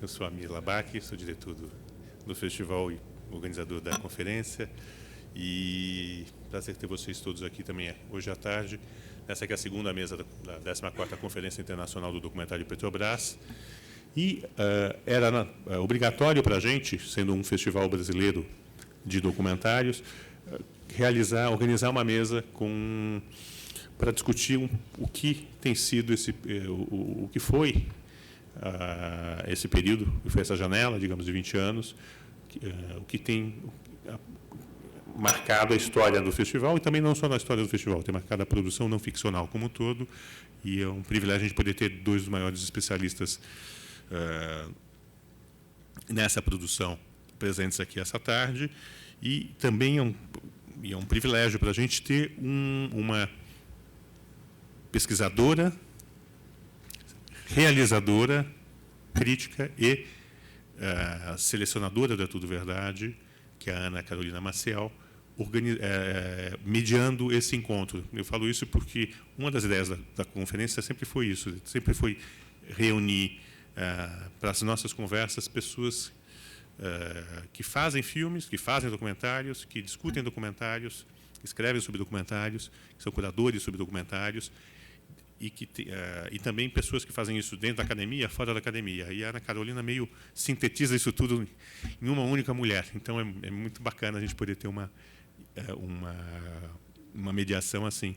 Eu sou Amir Labaki, sou diretor do festival e organizador da conferência. E prazer ter vocês todos aqui também hoje à tarde. Essa aqui é a segunda mesa da 14ª Conferência Internacional do Documentário Petrobras. E era obrigatório para a gente, sendo um festival brasileiro de documentários, organizar uma mesa para discutir o que tem sido o que foi esse período, que foi essa janela, digamos, de 20 anos, o que tem marcado a história do festival, e também não só na história do festival, tem marcado a produção não ficcional como um todo, e é um privilégio a gente poder ter dois dos maiores especialistas nessa produção presentes aqui essa tarde, e também é um privilégio para a gente ter uma pesquisadora, realizadora, crítica e selecionadora da Tudo Verdade, que é a Ana Carolina Maciel, mediando esse encontro. Eu falo isso porque uma das ideias da conferência sempre foi isso, sempre foi reunir para as nossas conversas pessoas que fazem filmes, que fazem documentários, que discutem documentários, que escrevem sobre documentários, que são curadores sobre documentários, e também pessoas que fazem isso dentro da academia, fora da academia. E a Ana Carolina meio sintetiza isso tudo em uma única mulher. Então, é muito bacana a gente poder ter uma mediação assim.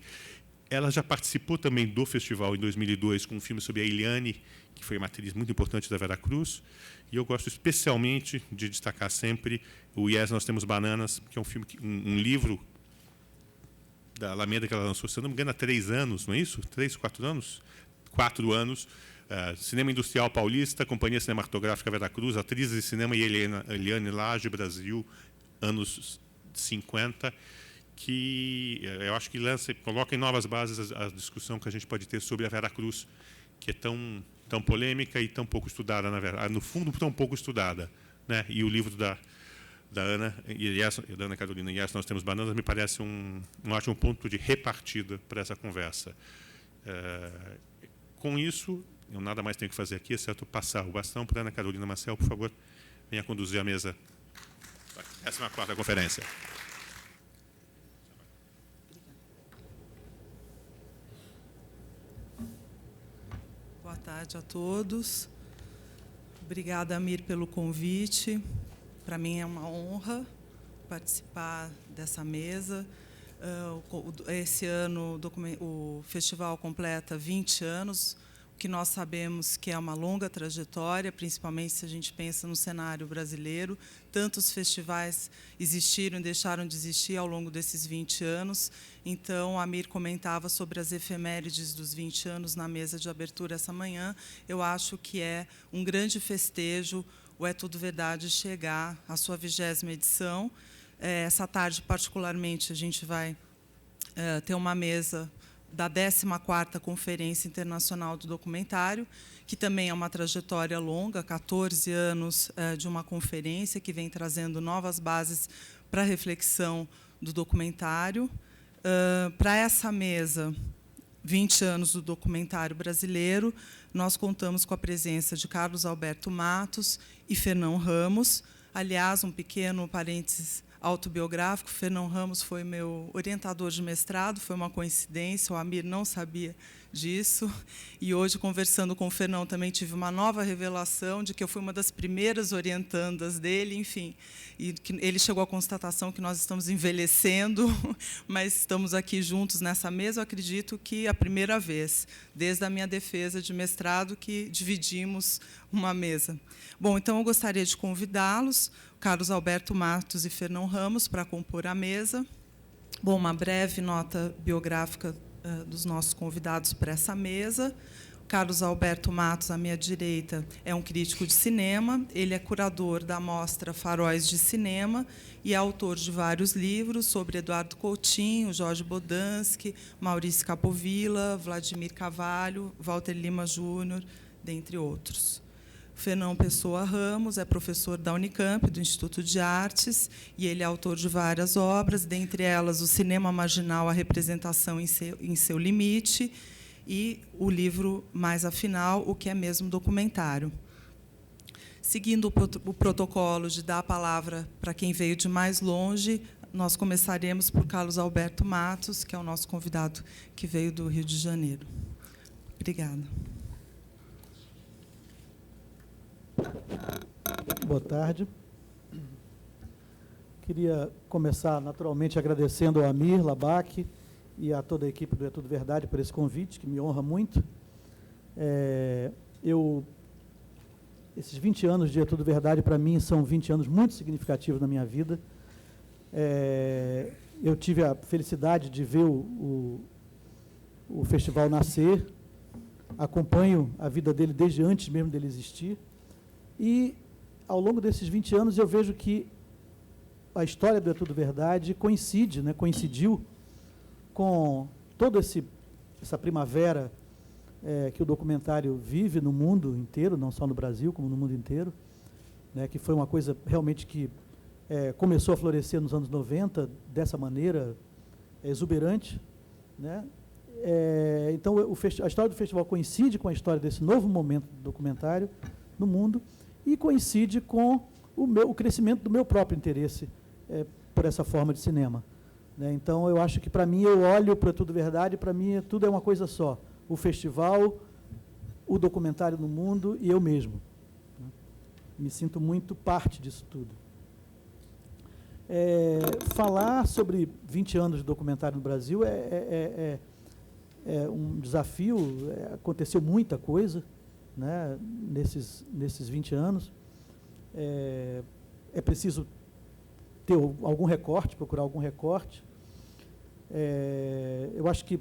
Ela já participou também do festival em 2002 com um filme sobre a Eliane, que foi uma atriz muito importante da Veracruz. E eu gosto especialmente de destacar sempre o Yes, Nós Temos Bananas, que é um filme, um livro da Alameda que ela lançou, se eu não me engano, há 3 anos, não é isso? 3, 4 anos? 4 anos. Cinema Industrial Paulista, Companhia Cinematográfica Veracruz, atrizes de cinema e Eliane Lage, Brasil, anos 50, que eu acho que coloca em novas bases a discussão que a gente pode ter sobre a Veracruz, que é tão polêmica e tão pouco estudada, na verdade, no fundo, tão pouco estudada, né? E o livro da Ana e da Ana Carolina, Yes, Nós Temos Bananas, me parece um ótimo ponto de repartida para essa conversa. Com isso, eu nada mais tenho que fazer aqui, exceto passar o bastão para a Ana Carolina Maciel, por favor, venha conduzir a mesa. Essa é a 4ª conferência. Boa tarde a todos. Obrigada, Amir, pelo convite. Para mim é uma honra participar dessa mesa. Esse ano o festival completa 20 anos, o que nós sabemos que é uma longa trajetória, principalmente se a gente pensa no cenário brasileiro. Tantos festivais existiram e deixaram de existir ao longo desses 20 anos. Então, a Amir comentava sobre as efemérides dos 20 anos na mesa de abertura essa manhã. Eu acho que é um grande festejo o É Tudo Verdade chegar à sua 20ª edição. Essa tarde, particularmente, a gente vai ter uma mesa da 14ª Conferência Internacional do Documentário, que também é uma trajetória longa, 14 anos de uma conferência que vem trazendo novas bases para a reflexão do documentário. Para essa mesa, 20 anos do documentário brasileiro, nós contamos com a presença de Carlos Alberto Matos e Fernão Ramos. Aliás, um pequeno parênteses autobiográfico, Fernão Ramos foi meu orientador de mestrado, foi uma coincidência, o Amir não sabia disso, e hoje, conversando com o Fernão, também tive uma nova revelação de que eu fui uma das primeiras orientandas dele, enfim, e que ele chegou à constatação que nós estamos envelhecendo, mas estamos aqui juntos nessa mesa, eu acredito que a primeira vez, desde a minha defesa de mestrado, que dividimos uma mesa. Bom, então eu gostaria de convidá-los, Carlos Alberto Matos e Fernão Ramos, para compor a mesa. Bom, uma breve nota biográfica dos nossos convidados para essa mesa. Carlos Alberto Matos, à minha direita, é um crítico de cinema. Ele é curador da mostra Faróis de Cinema e é autor de vários livros sobre Eduardo Coutinho, Jorge Bodansky, Maurício Capovilla, Vladimir Carvalho, Walter Lima Júnior, dentre outros. Fernão Pessoa Ramos é professor da Unicamp, do Instituto de Artes, e ele é autor de várias obras, dentre elas O Cinema Marginal, a Representação em seu Limite, e o livro mais afinal, O que é mesmo documentário. Seguindo o protocolo de dar a palavra para quem veio de mais longe, nós começaremos por Carlos Alberto Matos, que é o nosso convidado que veio do Rio de Janeiro. Obrigada. Boa tarde. Queria começar, naturalmente, agradecendo ao Amir Labak e a toda a equipe do É Tudo Verdade por esse convite, que me honra muito. Esses 20 anos de É Tudo Verdade, para mim, são 20 anos muito significativos na minha vida. Eu tive a felicidade de ver o festival nascer, acompanho a vida dele desde antes mesmo dele existir, e, ao longo desses 20 anos, eu vejo que a história do É Tudo Verdade coincidiu com toda essa primavera que o documentário vive no mundo inteiro, não só no Brasil, como no mundo inteiro, né, que foi uma coisa realmente que começou a florescer nos anos 90, dessa maneira exuberante, né? Então, a história do festival coincide com a história desse novo momento do documentário no mundo e coincide com o crescimento do meu próprio interesse por essa forma de cinema, né? Então, eu acho que, para mim, eu olho para Tudo Verdade, para mim, tudo é uma coisa só. O festival, o documentário no mundo e eu mesmo, né? Me sinto muito parte disso tudo. Falar sobre 20 anos de documentário no Brasil é um desafio. Aconteceu muita coisa, né, nesses 20 anos. É preciso ter algum recorte, procurar algum recorte. Eu acho que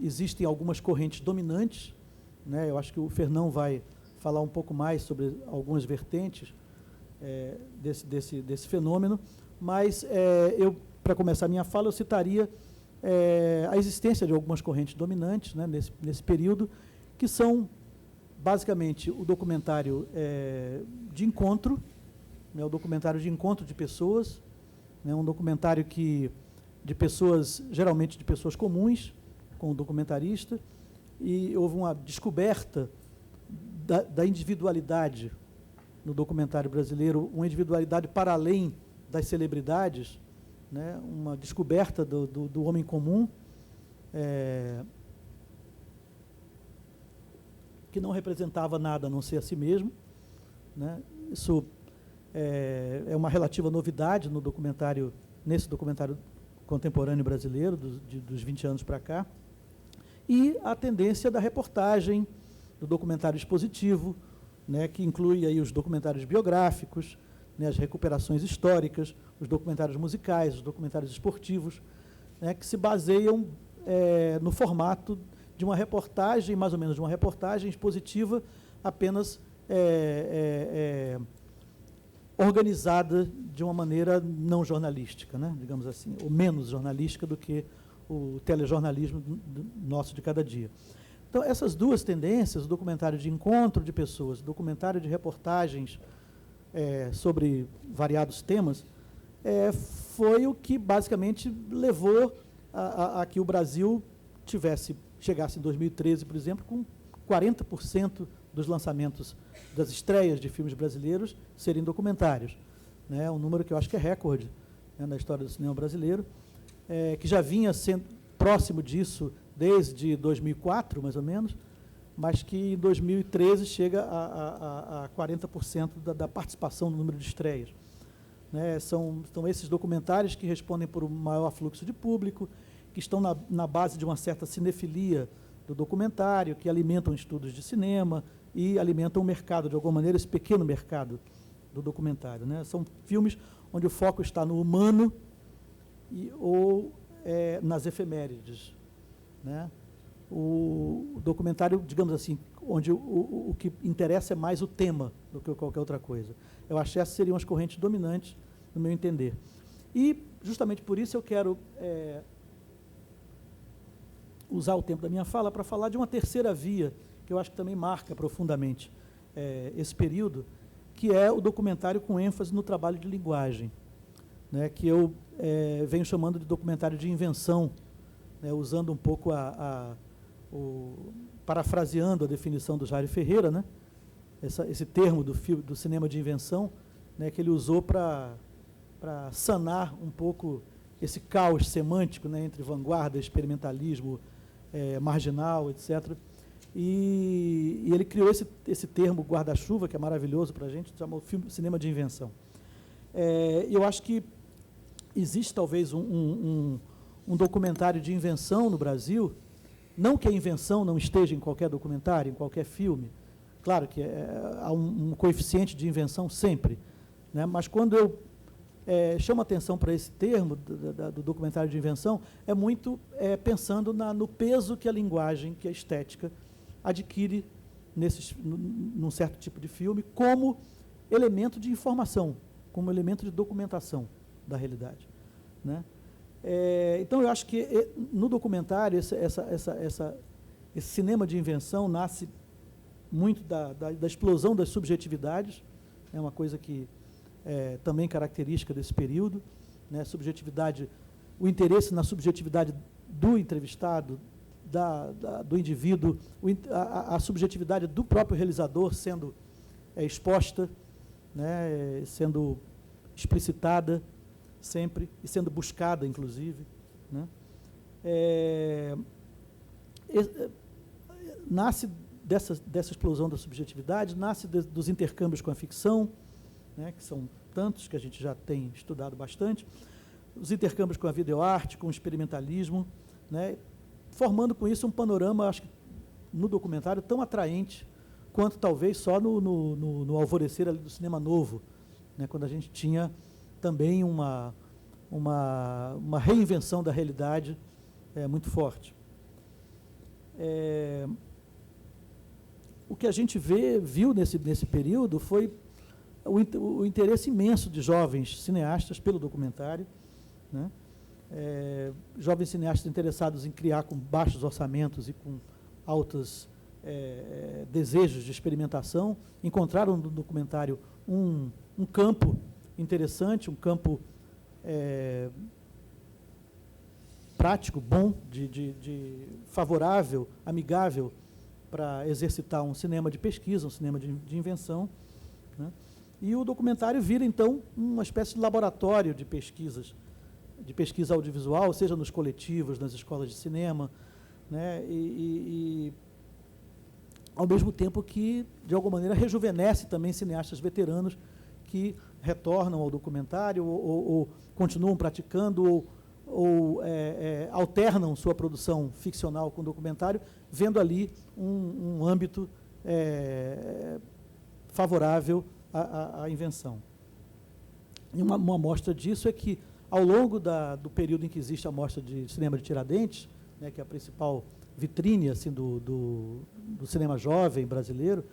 existem algumas correntes dominantes, né? Eu acho que o Fernão vai falar um pouco mais sobre algumas vertentes desse fenômeno, mas eu, para começar a minha fala, eu citaria a existência de algumas correntes dominantes, né, nesse período, que são, basicamente, o documentário de encontro, né, o documentário de encontro de pessoas, né, um documentário de pessoas, geralmente de pessoas comuns, com o documentarista, e houve uma descoberta da individualidade no documentário brasileiro, uma individualidade para além das celebridades, né, uma descoberta do homem comum, que não representava nada a não ser a si mesmo, né? Isso é uma relativa novidade nesse documentário contemporâneo brasileiro, dos 20 anos para cá, e a tendência da reportagem, do documentário expositivo, né, que inclui aí os documentários biográficos, né, as recuperações históricas, os documentários musicais, os documentários esportivos, né, que se baseiam no formato de uma reportagem, mais ou menos de uma reportagem expositiva, apenas organizada de uma maneira não jornalística, né, digamos assim, ou menos jornalística do que o telejornalismo nosso de cada dia. Então, essas duas tendências, o documentário de encontro de pessoas, o documentário de reportagens sobre variados temas, foi o que basicamente levou a que o Brasil chegasse em 2013, por exemplo, com 40% dos lançamentos, das estreias de filmes brasileiros serem documentários, né? Um número que eu acho que é recorde, né, na história do cinema brasileiro, que já vinha sendo próximo disso desde 2004, mais ou menos, mas que em 2013 chega a 40% da participação no número de estreias, né? São esses documentários que respondem por um maior fluxo de público, que estão na base de uma certa cinefilia do documentário, que alimentam estudos de cinema e alimentam o mercado, de alguma maneira, esse pequeno mercado do documentário, né? São filmes onde o foco está no humano ou nas efemérides, né? O documentário, digamos assim, onde o que interessa é mais o tema do que qualquer outra coisa. Eu acho que essas seriam as correntes dominantes, no meu entender. E, justamente por isso, eu quero usar o tempo da minha fala para falar de uma terceira via, que eu acho que também marca profundamente esse período, que é o documentário com ênfase no trabalho de linguagem, né, que eu venho chamando de documentário de invenção, né, usando um pouco parafraseando a definição do Jair Ferreira, né, esse termo do cinema de invenção, né, que ele usou para sanar um pouco esse caos semântico, né, entre vanguarda, experimentalismo, marginal, etc. E ele criou esse termo guarda-chuva, que é maravilhoso para a gente, chamou cinema de invenção. Eu acho que existe talvez um documentário de invenção no Brasil, não que a invenção não esteja em qualquer documentário, em qualquer filme, claro que há um coeficiente de invenção sempre, né, mas quando eu chamo atenção para esse termo do documentário de invenção, é muito pensando no peso que a linguagem, que a estética, adquire num certo tipo de filme, como elemento de informação, como elemento de documentação da realidade, né? Então, eu acho que no documentário, esse cinema de invenção nasce muito da explosão das subjetividades, é uma coisa que também característica desse período, né? Subjetividade, o interesse na subjetividade do entrevistado, do indivíduo, a subjetividade do próprio realizador sendo exposta, né? Sendo explicitada sempre e sendo buscada, inclusive, né? Nasce dessa explosão da subjetividade, nasce dos intercâmbios com a ficção, né, que são tantos que a gente já tem estudado bastante, os intercâmbios com a videoarte, com o experimentalismo, né, formando com isso um panorama, acho que no documentário, tão atraente quanto talvez só no alvorecer ali do cinema novo, né, quando a gente tinha também uma reinvenção da realidade muito forte. O que a gente viu nesse período foi o interesse imenso de jovens cineastas pelo documentário, né? Jovens cineastas interessados em criar com baixos orçamentos e com altos desejos de experimentação, encontraram no documentário um campo interessante, um campo prático, bom, de favorável, amigável para exercitar um cinema de pesquisa, um cinema de invenção, né? E o documentário vira, então, uma espécie de laboratório de pesquisa audiovisual, seja nos coletivos, nas escolas de cinema, né? E ao mesmo tempo que, de alguma maneira, rejuvenesce também cineastas veteranos que retornam ao documentário ou continuam praticando ou alternam sua produção ficcional com documentário, vendo ali um âmbito favorável à invenção. E uma amostra disso é que, ao longo do período em que existe a mostra de cinema de Tiradentes, né, que é a principal vitrine assim, do cinema jovem brasileiro,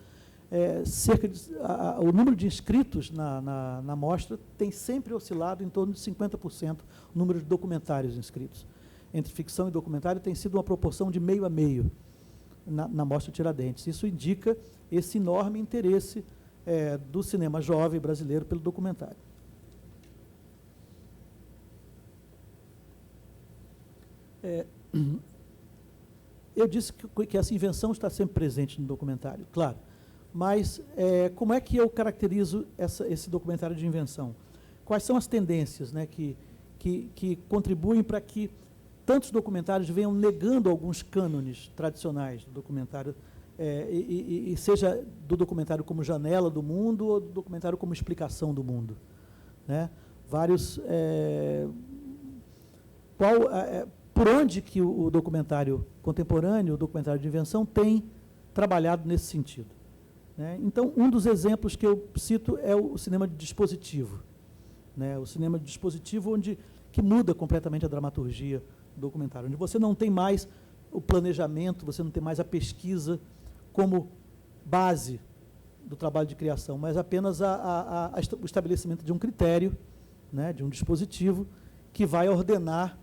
o número de inscritos na mostra tem sempre oscilado em torno de 50% o número de documentários inscritos. Entre ficção e documentário tem sido uma proporção de meio a meio na mostra Tiradentes. Isso indica esse enorme interesse do cinema jovem brasileiro pelo documentário. Eu disse que essa invenção está sempre presente no documentário, claro. Mas como é que eu caracterizo esse documentário de invenção? Quais são as tendências, né, que contribuem para que tantos documentários venham negando alguns cânones tradicionais do documentário, e seja do documentário como janela do mundo ou do documentário como explicação do mundo, né? Por onde que o documentário contemporâneo, o documentário de invenção, tem trabalhado nesse sentido, né? Então, um dos exemplos que eu cito é o cinema de dispositivo, né? O cinema de dispositivo que muda completamente a dramaturgia do documentário, onde você não tem mais o planejamento, você não tem mais a pesquisa como base do trabalho de criação, mas apenas o estabelecimento de um critério, né, de um dispositivo que vai ordenar,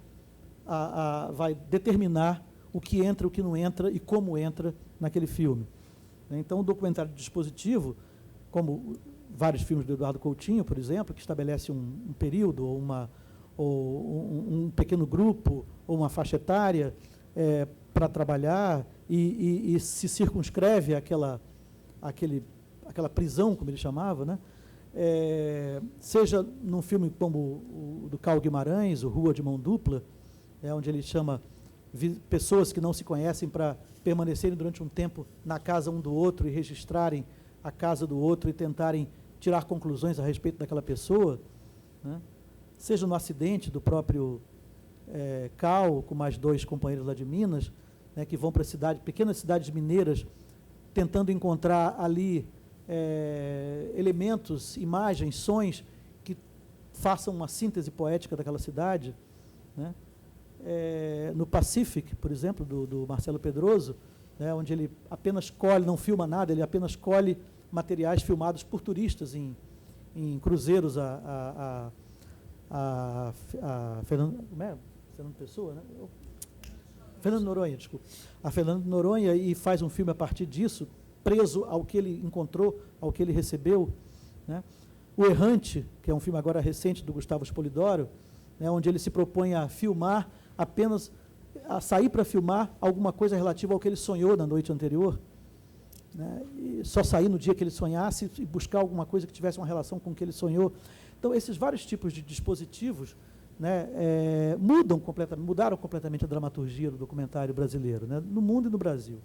vai determinar o que entra, o que não entra e como entra naquele filme. Então, o documentário de dispositivo, como vários filmes do Eduardo Coutinho, por exemplo, que estabelece um período ou um pequeno grupo ou uma faixa etária para trabalhar e se circunscreve àquele aquela prisão, como ele chamava, né? Seja num filme como o do Carl Guimarães, o Rua de Mão Dupla, onde ele chama pessoas que não se conhecem para permanecerem durante um tempo na casa um do outro e registrarem a casa do outro e tentarem tirar conclusões a respeito daquela pessoa, né? Seja no acidente do próprio Cal, com mais 2 companheiros lá de Minas, né, que vão para pequenas cidades mineiras, tentando encontrar ali elementos, imagens, sons que façam uma síntese poética daquela cidade, né? No Pacific, por exemplo, do Marcelo Pedroso, né, onde ele apenas colhe, não filma nada, ele apenas colhe materiais filmados por turistas em cruzeiros a Fernando Pessoa, né? Fernando Noronha, desculpa. A Fernando Noronha, e faz um filme a partir disso, preso ao que ele encontrou, ao que ele recebeu, né? O Errante, que é um filme agora recente do Gustavo Spolidoro, né, onde ele se propõe a filmar a sair para filmar alguma coisa relativa ao que ele sonhou na noite anterior, né, e só sair no dia que ele sonhasse e buscar alguma coisa que tivesse uma relação com o que ele sonhou. Então, esses vários tipos de dispositivos, né, mudaram completamente a dramaturgia do documentário brasileiro, né, no mundo e no Brasil.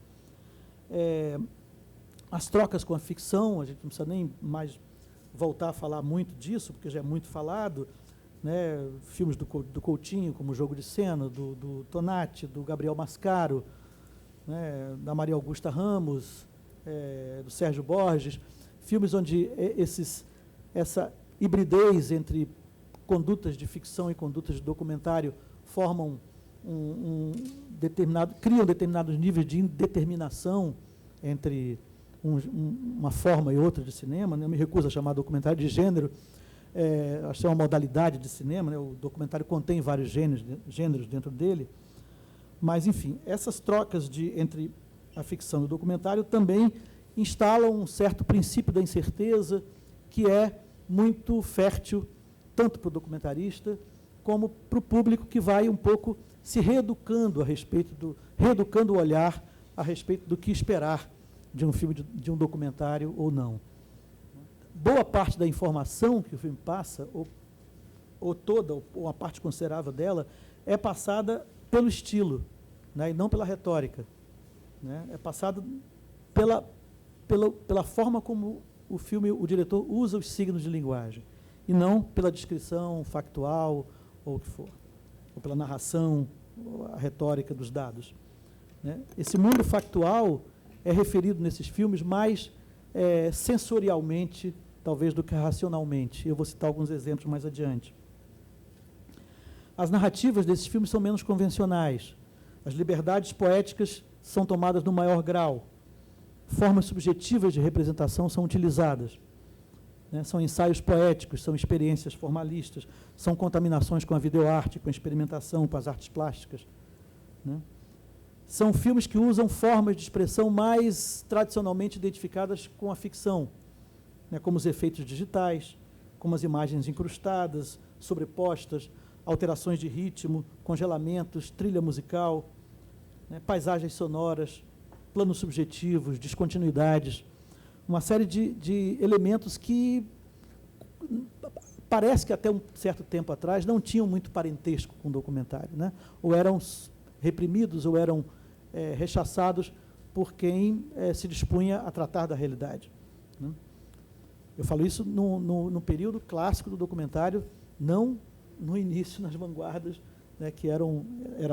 As trocas com a ficção, a gente não precisa nem mais voltar a falar muito disso, porque já é muito falado, né, filmes do Coutinho, como O Jogo de Cena, do Tonati, do Gabriel Mascaro, né, da Maria Augusta Ramos, do Sérgio Borges, filmes onde essa hibridez entre condutas de ficção e condutas de documentário formam criam determinados níveis de indeterminação entre uma forma e outra de cinema, né? Eu me recuso a chamar documentário de gênero, acho que é uma modalidade de cinema, né? O documentário contém vários gêneros dentro dele, mas, enfim, essas trocas entre a ficção e o documentário também instalam um certo princípio da incerteza que é muito fértil tanto para o documentarista como para o público, que vai um pouco se reeducando reeducando o olhar a respeito do que esperar de um filme, de um documentário ou não. Boa parte da informação que o filme passa, ou toda, ou a parte considerável dela, é passada pelo estilo, né, e não pela retórica, né? É passado pela forma como o diretor usa os signos de linguagem, e não pela descrição factual, ou o que for, ou pela narração, ou a retórica dos dados, né? Esse mundo factual é referido nesses filmes mais sensorialmente, talvez, do que racionalmente. Eu vou citar alguns exemplos mais adiante. As narrativas desses filmes são menos convencionais. As liberdades poéticas são tomadas no maior grau. Formas subjetivas de representação são utilizadas, né? São ensaios poéticos, são experiências formalistas, são contaminações com a videoarte, com a experimentação, com as artes plásticas, né? São filmes que usam formas de expressão mais tradicionalmente identificadas com a ficção, né, como os efeitos digitais, como as imagens incrustadas, sobrepostas, alterações de ritmo, congelamentos, trilha musical, né, paisagens sonoras, planos subjetivos, descontinuidades, uma série de elementos que parece que até um certo tempo atrás não tinham muito parentesco com o documentário, né? Ou eram reprimidos, ou eram rechaçados por quem se dispunha a tratar da realidade, né? Eu falo isso no período clássico do documentário, não no início, nas vanguardas, né, que era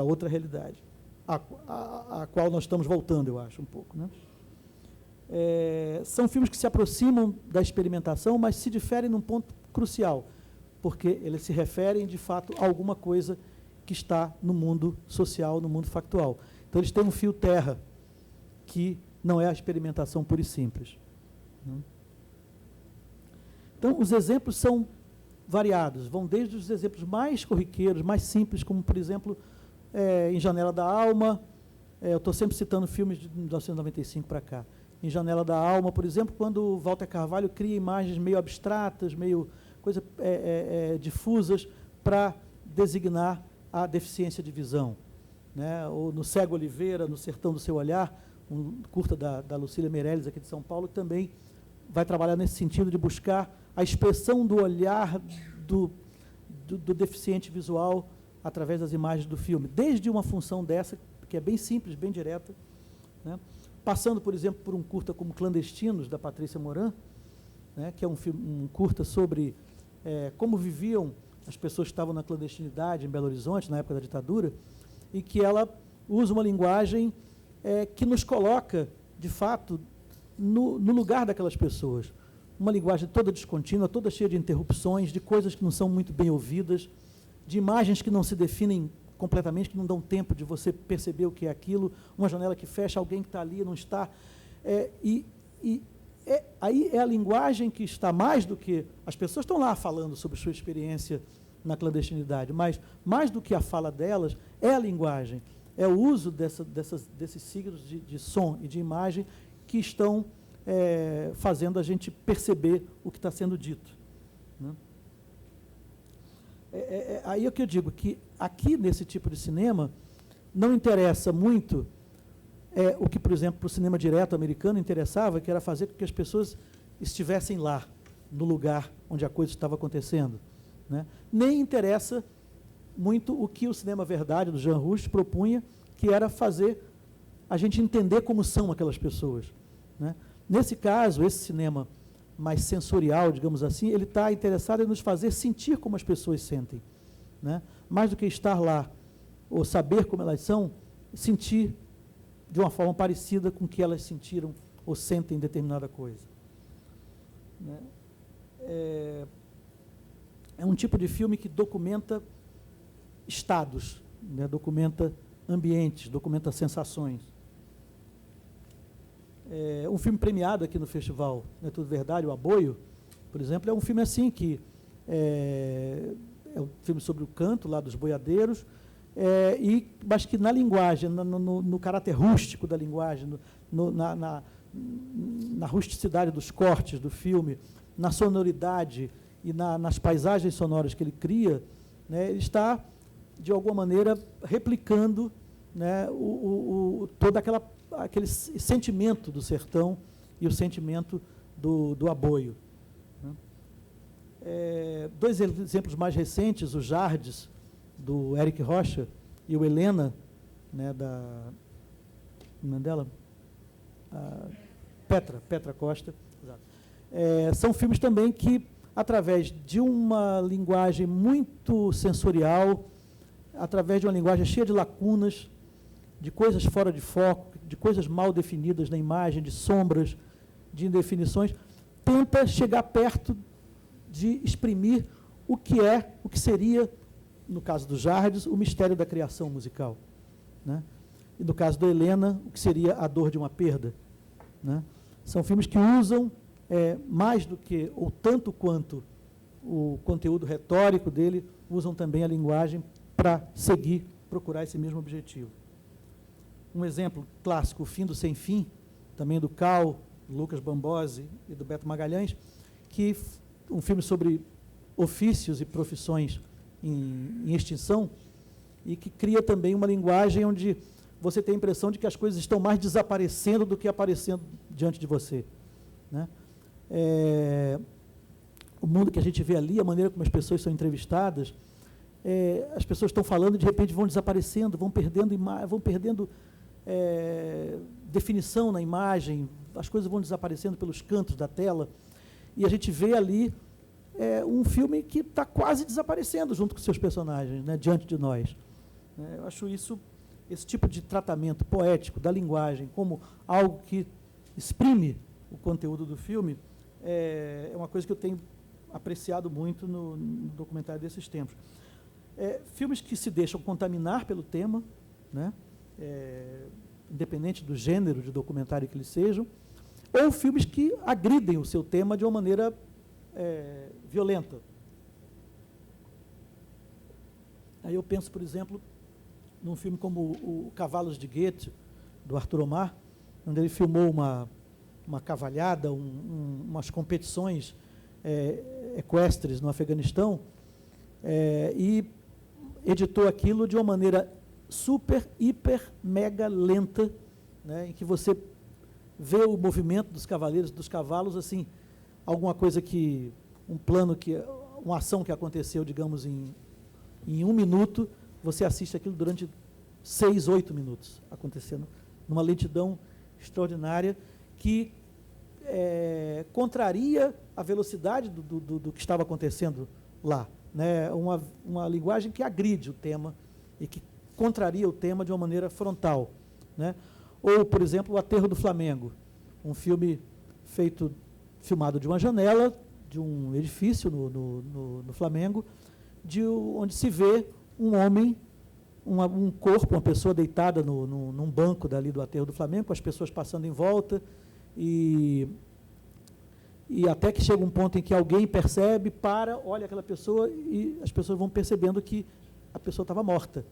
outra realidade, a qual nós estamos voltando, eu acho, um pouco, né? São filmes que se aproximam da experimentação, mas se diferem num ponto crucial, porque eles se referem, de fato, a alguma coisa que está no mundo social, no mundo factual. Então, eles têm um fio terra, que não é a experimentação pura e simples, né? Então, os exemplos são variados, vão desde os exemplos mais corriqueiros, mais simples, como, por exemplo, em Janela da Alma, eu estou sempre citando filmes de 1995 para cá. Em Janela da Alma, por exemplo, quando Walter Carvalho cria imagens meio abstratas, meio difusas, para designar a deficiência de visão, né? Ou no Cego Oliveira, no Sertão do Seu Olhar, um curta da Lucília Meirelles, aqui de São Paulo, que também vai trabalhar nesse sentido de buscar a expressão do olhar do deficiente visual através das imagens do filme, desde uma função dessa, que é bem simples, bem direta, né, passando, por exemplo, por um curta como Clandestinos, da Patrícia Moran, né, que é um curta sobre como viviam as pessoas que estavam na clandestinidade em Belo Horizonte, na época da ditadura, e que ela usa uma linguagem que nos coloca, de fato, no lugar daquelas pessoas. Uma linguagem toda descontínua, toda cheia de interrupções, de coisas que não são muito bem ouvidas, de imagens que não se definem completamente, que não dão tempo de você perceber o que é aquilo, uma janela que fecha, alguém que está ali não está. Aí é a linguagem que está mais do que... As pessoas estão lá falando sobre sua experiência na clandestinidade, mas mais do que a fala delas, é a linguagem, é o uso desses signos de som e de imagem que estão fazendo a gente perceber o que está sendo dito, né? Aí é que eu digo que aqui, nesse tipo de cinema, não interessa muito o que, por exemplo, para o cinema direto americano interessava, que era fazer com que as pessoas estivessem lá, no lugar onde a coisa estava acontecendo, né? Nem interessa muito o que o cinema verdade, do Jean Rouch, propunha, que era fazer a gente entender como são aquelas pessoas, né? Nesse caso, esse cinema mais sensorial, digamos assim, ele está interessado em nos fazer sentir como as pessoas sentem, né? Mais do que estar lá ou saber como elas são, sentir de uma forma parecida com o que elas sentiram ou sentem determinada coisa, né? É um tipo de filme que documenta estados, né? Documenta ambientes, documenta sensações. Um filme premiado aqui no festival, Não é Tudo Verdade, O Aboio, por exemplo, é um filme assim que é um filme sobre o canto lá dos boiadeiros, mas que na linguagem, no caráter rústico da linguagem, na rusticidade dos cortes do filme, na sonoridade e nas paisagens sonoras que ele cria, né, ele está, de alguma maneira, replicando, né, todo aquele sentimento do sertão e o sentimento do aboio, né? Dois exemplos mais recentes, o Jardes, do Eric Rocha, e o Helena, né, o nome dela? Petra Costa. Exato. São filmes também que, através de uma linguagem muito sensorial, através de uma linguagem cheia de lacunas, de coisas fora de foco, de coisas mal definidas na imagem, de sombras, de indefinições, tenta chegar perto de exprimir o que seria, no caso do Jardes, o mistério da criação musical, né? E no caso da Helena, o que seria a dor de uma perda, né? São filmes que usam mais do que, ou tanto quanto o conteúdo retórico dele, usam também a linguagem para procurar esse mesmo objetivo. Um exemplo clássico, O Fim do Sem Fim, também do Cal, Lucas Bambosi e do Beto Magalhães, que um filme sobre ofícios e profissões em extinção, e que cria também uma linguagem onde você tem a impressão de que as coisas estão mais desaparecendo do que aparecendo diante de você, né? O mundo que a gente vê ali, a maneira como as pessoas são entrevistadas, as pessoas estão falando e de repente vão desaparecendo, vão perdendo definição na imagem, as coisas vão desaparecendo pelos cantos da tela, e a gente vê ali um filme que está quase desaparecendo junto com seus personagens, né, diante de nós. Eu acho esse tipo de tratamento poético da linguagem como algo que exprime o conteúdo do filme, é uma coisa que eu tenho apreciado muito no documentário desses tempos. Filmes que se deixam contaminar pelo tema, né, independente do gênero de documentário que eles sejam, ou filmes que agridem o seu tema de uma maneira violenta. Aí eu penso, por exemplo, num filme como o Cavalos de Goethe, do Arthur Omar, onde ele filmou uma cavalhada, umas competições equestres no Afeganistão, e editou aquilo de uma maneira super, hiper, mega lenta, né, em que você ver o movimento dos cavaleiros, dos cavalos, assim, alguma coisa um plano, uma ação que aconteceu, digamos, em 1 minuto, você assiste aquilo durante 6, 8 minutos, acontecendo numa lentidão extraordinária que contraria a velocidade do que estava acontecendo lá, né? Uma linguagem que agride o tema e que contraria o tema de uma maneira frontal, né? Ou, por exemplo, O Aterro do Flamengo, um filme filmado de uma janela de um edifício no Flamengo, onde se vê um homem, um corpo, uma pessoa deitada num banco dali do Aterro do Flamengo, com as pessoas passando em volta, e até que chega um ponto em que alguém percebe, olha aquela pessoa, e as pessoas vão percebendo que a pessoa estava morta.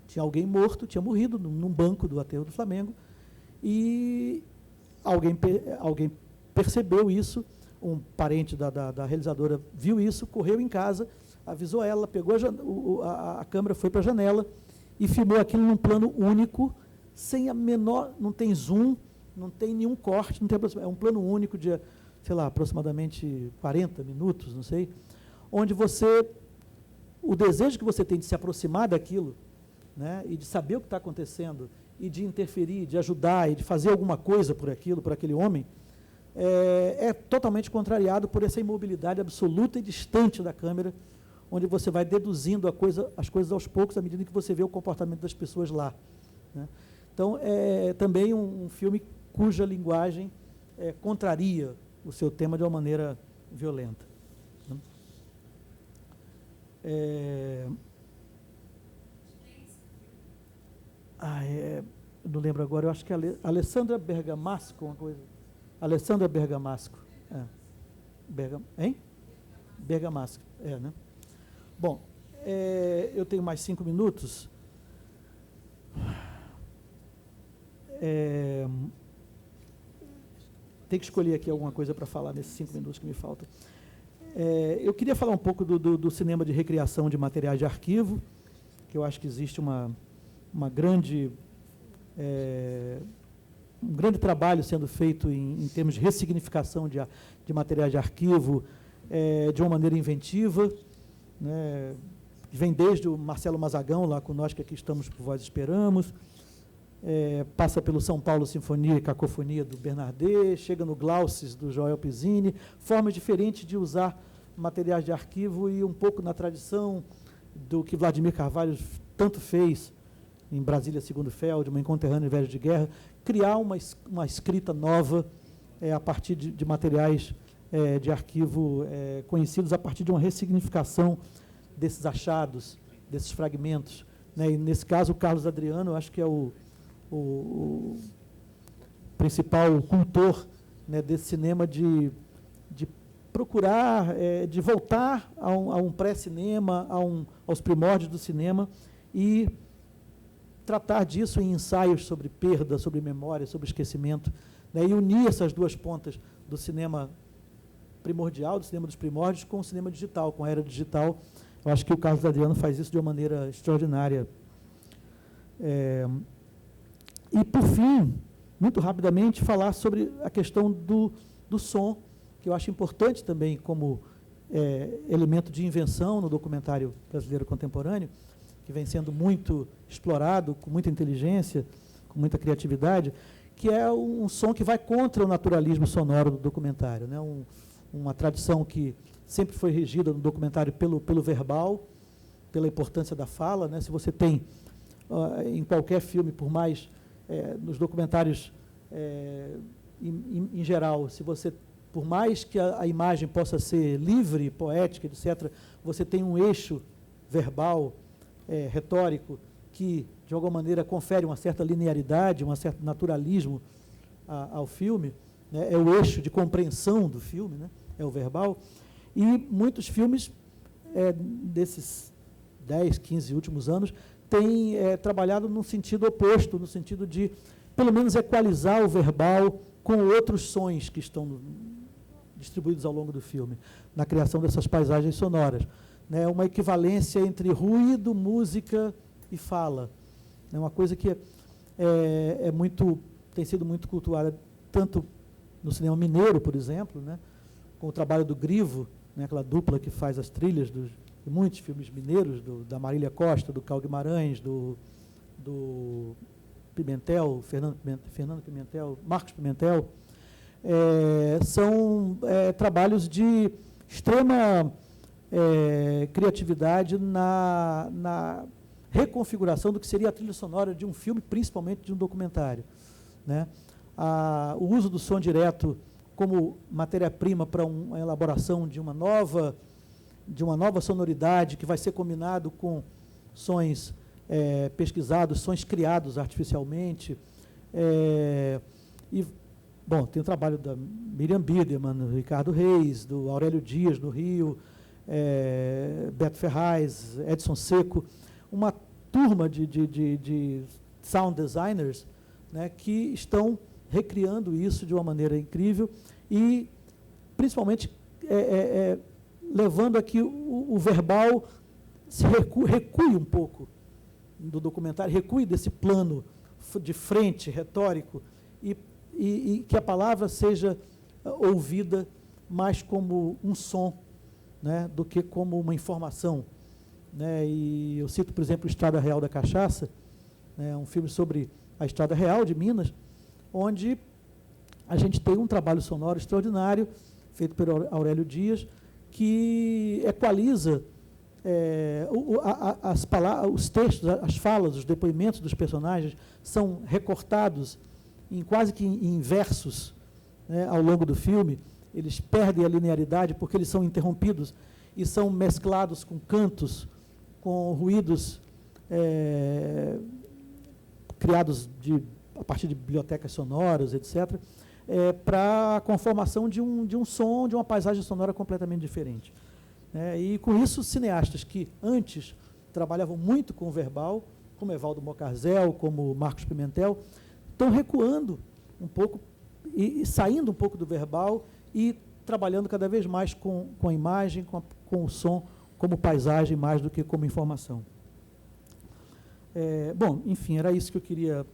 Tinha alguém morto, tinha morrido num banco do Aterro do Flamengo, e alguém percebeu isso, um parente da realizadora viu isso, correu em casa, avisou ela, pegou a câmera, foi para a janela e filmou aquilo num plano único, sem não tem zoom, não tem nenhum corte, não tem é um plano único de, sei lá, aproximadamente 40 minutos, não sei, onde o desejo que você tem de se aproximar daquilo, né, e de saber o que está acontecendo, e de interferir, de ajudar, e de fazer alguma coisa por aquele homem, é totalmente contrariado por essa imobilidade absoluta e distante da câmera, onde você vai deduzindo as coisas aos poucos, à medida que você vê o comportamento das pessoas lá, né? Então, é também um filme cuja linguagem contraria o seu tema de uma maneira violenta, né? Eu não lembro agora, eu acho que é Alessandra Bergamasco, uma coisa. Alessandra Bergamasco. Hein? Bergamasco, né? Bom, eu tenho mais 5 minutos. Tem que escolher aqui alguma coisa para falar nesses 5 minutos que me faltam. Eu queria falar um pouco do cinema de recriação de materiais de arquivo, que eu acho que existe um grande trabalho sendo feito em termos de ressignificação de materiais de arquivo de uma maneira inventiva, né? Vem desde o Marcelo Mazagão, lá com Nós que aqui estamos por vós esperamos, passa pelo São Paulo Sinfonia e Cacofonia do Bernardet, chega no Glaucis do Joel Pizzini, formas diferentes de usar materiais de arquivo e um pouco na tradição do que Vladimir Carvalho tanto fez em Brasília Segundo Feldman, em Conterrâneo e Velho de Guerra, criar uma escrita nova a partir de materiais de arquivo conhecidos, a partir de uma ressignificação desses achados, desses fragmentos, né? E nesse caso, o Carlos Adriano, eu acho que é o principal cultor, né, desse cinema de procurar, de voltar a um pré-cinema, aos primórdios do cinema e tratar disso em ensaios sobre perda, sobre memória, sobre esquecimento, né, e unir essas duas pontas do cinema primordial, do cinema dos primórdios, com o cinema digital, com a era digital. Eu acho que o Carlos Adriano faz isso de uma maneira extraordinária. E, por fim, muito rapidamente, falar sobre a questão do som, que eu acho importante também como elemento de invenção no documentário brasileiro contemporâneo, que vem sendo muito explorado, com muita inteligência, com muita criatividade, que é um som que vai contra o naturalismo sonoro do documentário, né? Uma tradição que sempre foi regida no documentário pelo verbal, pela importância da fala, né? Se você tem, em qualquer filme, por mais, nos documentários, em geral, por mais que a imagem possa ser livre, poética, etc., você tem um eixo verbal, retórico, que, de alguma maneira, confere uma certa linearidade, um certo naturalismo ao filme, né? É o eixo de compreensão do filme, né? É o verbal. E muitos filmes desses 10, 15 últimos anos têm trabalhado no sentido oposto, no sentido de, pelo menos, equalizar o verbal com outros sons que estão distribuídos ao longo do filme, na criação dessas paisagens sonoras, né? Uma equivalência entre ruído, música e fala. É uma coisa que tem sido muito cultuada tanto no cinema mineiro, por exemplo, né, com o trabalho do Grivo, né, aquela dupla que faz as trilhas de muitos filmes mineiros, da Marília Costa, do Cal Guimarães, do Pimentel, Fernando Pimentel, Marcos Pimentel, são trabalhos de extrema criatividade na reconfiguração do que seria a trilha sonora de um filme, principalmente de um documentário, né? O uso do som direto como matéria-prima para a elaboração de uma nova sonoridade que vai ser combinado com sons pesquisados, sons criados artificialmente. Bom, tem o trabalho da Miriam Biderman, do Ricardo Reis, do Aurélio Dias, do Rio, Beto Ferraz, Edson Seco, uma turma de sound designers, né, que estão recriando isso de uma maneira incrível e, principalmente, levando a que o verbal se recue um pouco do documentário, recue desse plano de frente, retórico, e que a palavra seja ouvida mais como um som, né, do que como uma informação, né? E eu cito, por exemplo, Estrada Real da Cachaça, né, um filme sobre a Estrada Real de Minas, onde a gente tem um trabalho sonoro extraordinário, feito pelo Aurélio Dias, que equaliza os textos, as falas, os depoimentos dos personagens são recortados quase que em versos, né, ao longo do filme. Eles perdem a linearidade porque eles são interrompidos e são mesclados com cantos, com ruídos criados a partir de bibliotecas sonoras, etc., para a conformação de um som, de uma paisagem sonora completamente diferente. E com isso, cineastas que antes trabalhavam muito com o verbal, como Evaldo Mocarzel, como Marcos Pimentel, estão recuando um pouco e saindo um pouco do verbal e trabalhando cada vez mais com a imagem, com o som, como paisagem, mais do que como informação. Bom, enfim, era isso que eu queria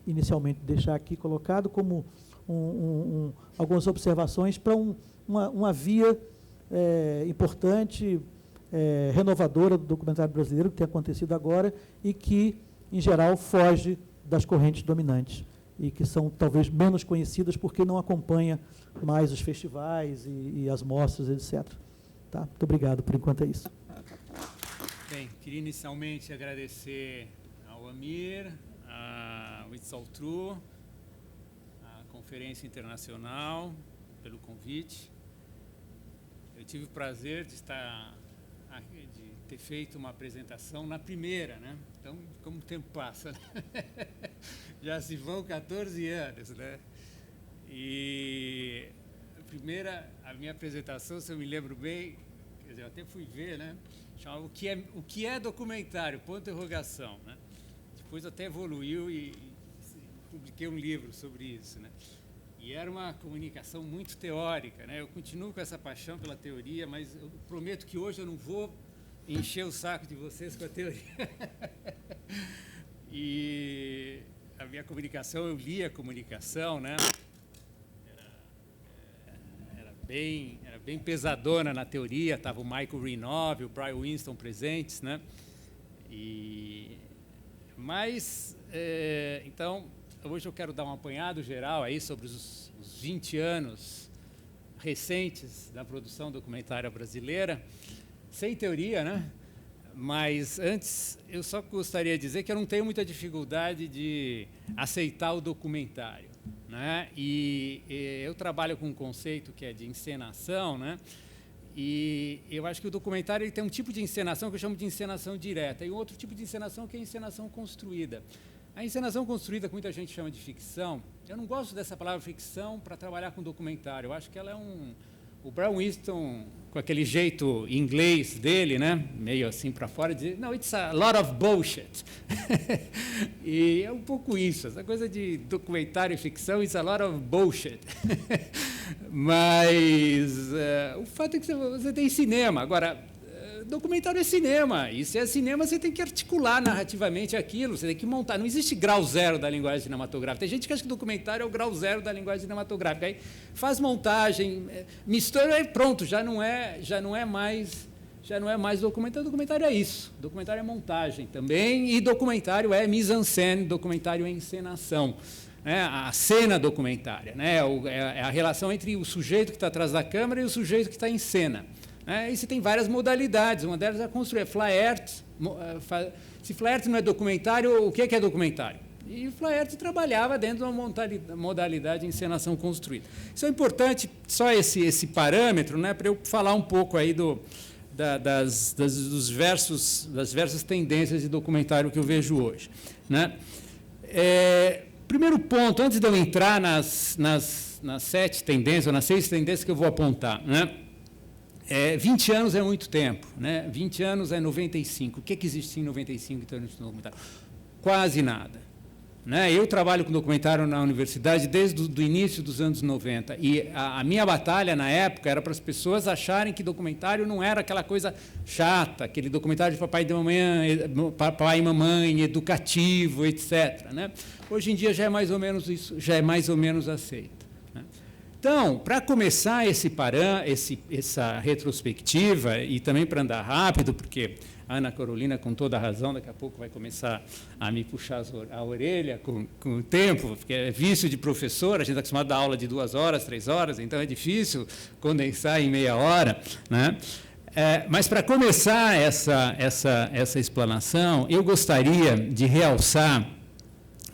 inicialmente deixar aqui colocado como algumas observações para uma via importante, renovadora do documentário brasileiro, que tem acontecido agora e que, em geral, foge das correntes dominantes e que são talvez menos conhecidas porque não acompanha mais os festivais e as mostras, etc. Tá? Muito obrigado, por enquanto é isso. Bem, queria inicialmente agradecer ao Amir, ao It's All True, à Conferência Internacional, pelo convite. Eu tive o prazer de ter feito uma apresentação na primeira, né? Então, como o tempo passa, né? Já se vão 14 anos, né? E a minha apresentação, se eu me lembro bem, quer dizer, eu até fui ver, né? Chamava o que é documentário, ponto de interrogação, né? Depois até evoluiu e publiquei um livro sobre isso, né? E era uma comunicação muito teórica, né? Eu continuo com essa paixão pela teoria, mas eu prometo que hoje eu não vou encher o saco de vocês com a teoria. E a minha comunicação, eu li a comunicação, né? Era bem pesadona na teoria, estava o Michael Renov, o Brian Winston presentes, né? Mas, então, hoje eu quero dar um apanhado geral aí sobre os 20 anos recentes da produção documentária brasileira, sem teoria, né? Mas antes, eu só gostaria de dizer que eu não tenho muita dificuldade de aceitar o documentário, né? E eu trabalho com um conceito que é de encenação, né? E eu acho que o documentário ele tem um tipo de encenação que eu chamo de encenação direta e um outro tipo de encenação que é a encenação construída. A encenação construída, que muita gente chama de ficção, eu não gosto dessa palavra ficção para trabalhar com documentário. Eu acho que ela é o Brian Winston, com aquele jeito inglês dele, né, meio assim para fora, diz, no, it's a lot of bullshit. E é um pouco isso, essa coisa de documentário e ficção, it's a lot of bullshit. Mas o fato é que você tem cinema. Agora, Documentário é cinema, e se é cinema você tem que articular narrativamente aquilo, você tem que montar. Não existe grau zero da linguagem cinematográfica. Tem gente que acha que documentário é o grau zero da linguagem cinematográfica. Aí faz montagem, mistura e pronto, já não é mais documentário. Documentário é isso. Documentário é montagem também, e documentário é mise-en-scène, documentário é encenação. A cena documentária, né? É a relação entre o sujeito que está atrás da câmera e o sujeito que está em cena. E você tem várias modalidades, uma delas é construir Flaert. Se Flaert não é documentário, o que é documentário? E o Flaert trabalhava dentro de uma modalidade de encenação construída. Isso é importante, só esse parâmetro, né, para eu falar um pouco aí das diversas tendências de documentário que eu vejo hoje, né? Primeiro ponto, antes de eu entrar nas 7 tendências, ou nas 6 tendências que eu vou apontar, né? 20 anos é muito tempo, né? 20 anos é 95. O que existe em 95 em termos de documentário? Quase nada. Né? Eu trabalho com documentário na universidade desde o início dos anos 90, e a minha batalha na época era para as pessoas acharem que documentário não era aquela coisa chata, aquele documentário de papai e mamãe, educativo, etc. Né? Hoje em dia já é mais ou menos isso, já é mais ou menos aceito. Né? Então, para começar essa retrospectiva, e também para andar rápido, porque a Ana Carolina, com toda a razão, daqui a pouco vai começar a me puxar a orelha com o tempo, porque é vício de professor, a gente está acostumado a dar aula de 2 horas, 3 horas, então é difícil condensar em meia hora. Né? Mas, para começar essa explanação, eu gostaria de realçar,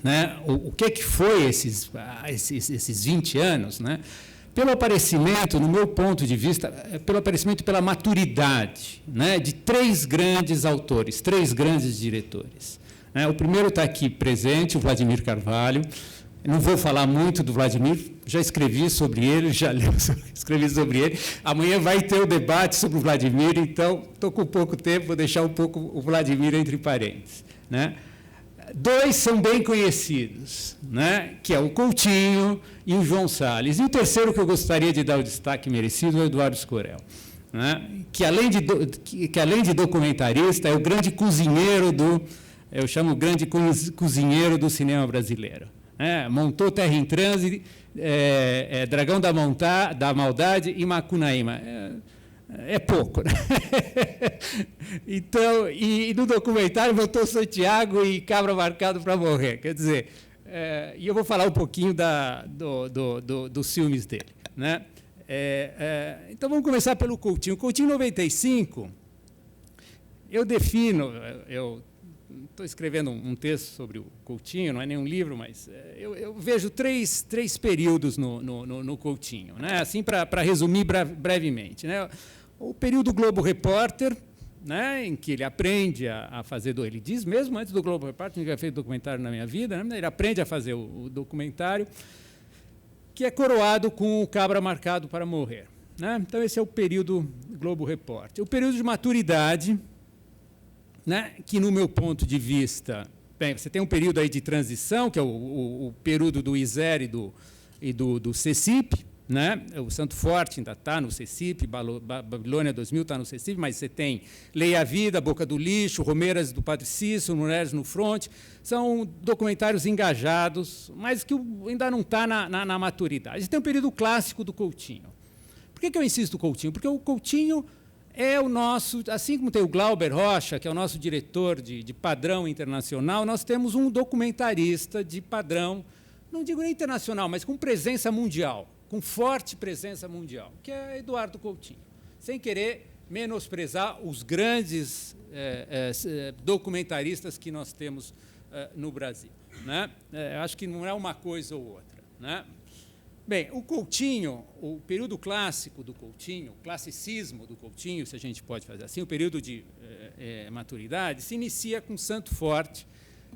né, o que foi esses 20 anos, né, pelo aparecimento, no meu ponto de vista, pelo aparecimento, pela maturidade, né, de 3 grandes autores, 3 grandes diretores. Né? O primeiro está aqui presente, o Vladimir Carvalho. Eu não vou falar muito do Vladimir, já escrevi sobre ele, escrevi sobre ele. Amanhã vai ter o debate sobre o Vladimir, então estou com pouco tempo, vou deixar um pouco o Vladimir entre parênteses. Né? 2 são bem conhecidos, né? Que é o Coutinho e o João Salles. E o terceiro que eu gostaria de dar o destaque merecido é o Eduardo Escorel, né? Que além de documentarista, é o grande cozinheiro eu chamo o grande cozinheiro do cinema brasileiro. Né? Montou Terra em Transe, Dragão da Maldade e Macunaíma. É pouco, né? Então, e no documentário botou Santiago e Cabra Marcado para Morrer. Quer dizer, e eu vou falar um pouquinho dos filmes dele. Né? Então, vamos começar pelo Coutinho. Coutinho, 95, eu defino, eu estou escrevendo um texto sobre o Coutinho, não é nenhum livro, mas eu vejo três períodos no Coutinho, né? Assim, para resumir brevemente. Né? O período Globo Repórter, né, em que ele aprende a fazer, ele diz mesmo antes do Globo Repórter, nunca fez documentário na minha vida, né, ele aprende a fazer o documentário, que é coroado com o Cabra Marcado para Morrer. Né? Então, esse é o período Globo Repórter. O período de maturidade, né, que, no meu ponto de vista, bem, você tem um período aí de transição, que é o período do ISER e do CECIP, né? O Santo Forte ainda está no CECIP, Babilônia 2000 está no CECIP, mas você tem Lei à Vida, Boca do Lixo, Romeiras do Padre Cícero, Mulheres no Fronte, são documentários engajados, mas que ainda não está na maturidade. Tem um período clássico do Coutinho. Por que eu insisto no Coutinho? Porque o Coutinho é o nosso, assim como tem o Glauber Rocha, que é o nosso diretor de padrão internacional, nós temos um documentarista de padrão, não digo nem internacional, mas com presença mundial, com forte presença mundial, que é Eduardo Coutinho. Sem querer menosprezar os grandes documentaristas que nós temos no Brasil. Né? Acho que não é uma coisa ou outra. Né? Bem, o Coutinho, o período clássico do Coutinho, o classicismo do Coutinho, se a gente pode fazer assim, o período de maturidade, se inicia com Santo Forte,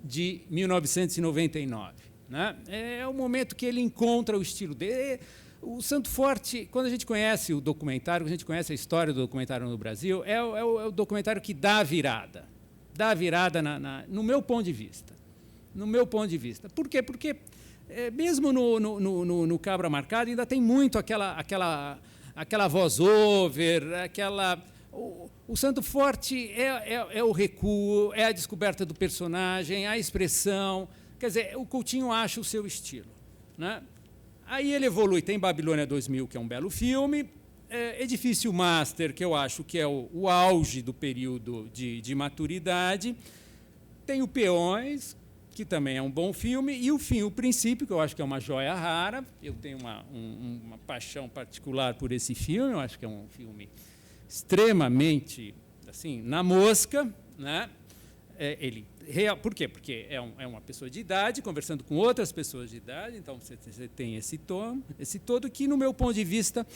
de 1999. Né? É o momento que ele encontra o estilo dele. O Santo Forte, quando a gente conhece o documentário, quando a gente conhece a história do documentário no Brasil, é o documentário que dá a virada. Dá a virada no meu ponto de vista. No meu ponto de vista. Por quê? Porque mesmo no Cabra Marcado ainda tem muito aquela voz-over, o Santo Forte é o recuo, é a descoberta do personagem, a expressão. Quer dizer, o Coutinho acha o seu estilo, né? Aí ele evolui. Tem Babilônia 2000, que é um belo filme. Edifício Master, que eu acho que é o auge do período de maturidade. Tem o Peões, que também é um bom filme, e O Fim e o Princípio, que eu acho que é uma joia rara. Eu tenho uma paixão particular por esse filme, eu acho que é um filme extremamente assim, na mosca, né? Por quê? Porque é uma pessoa de idade conversando com outras pessoas de idade, então você tem esse todo que, no meu ponto de vista,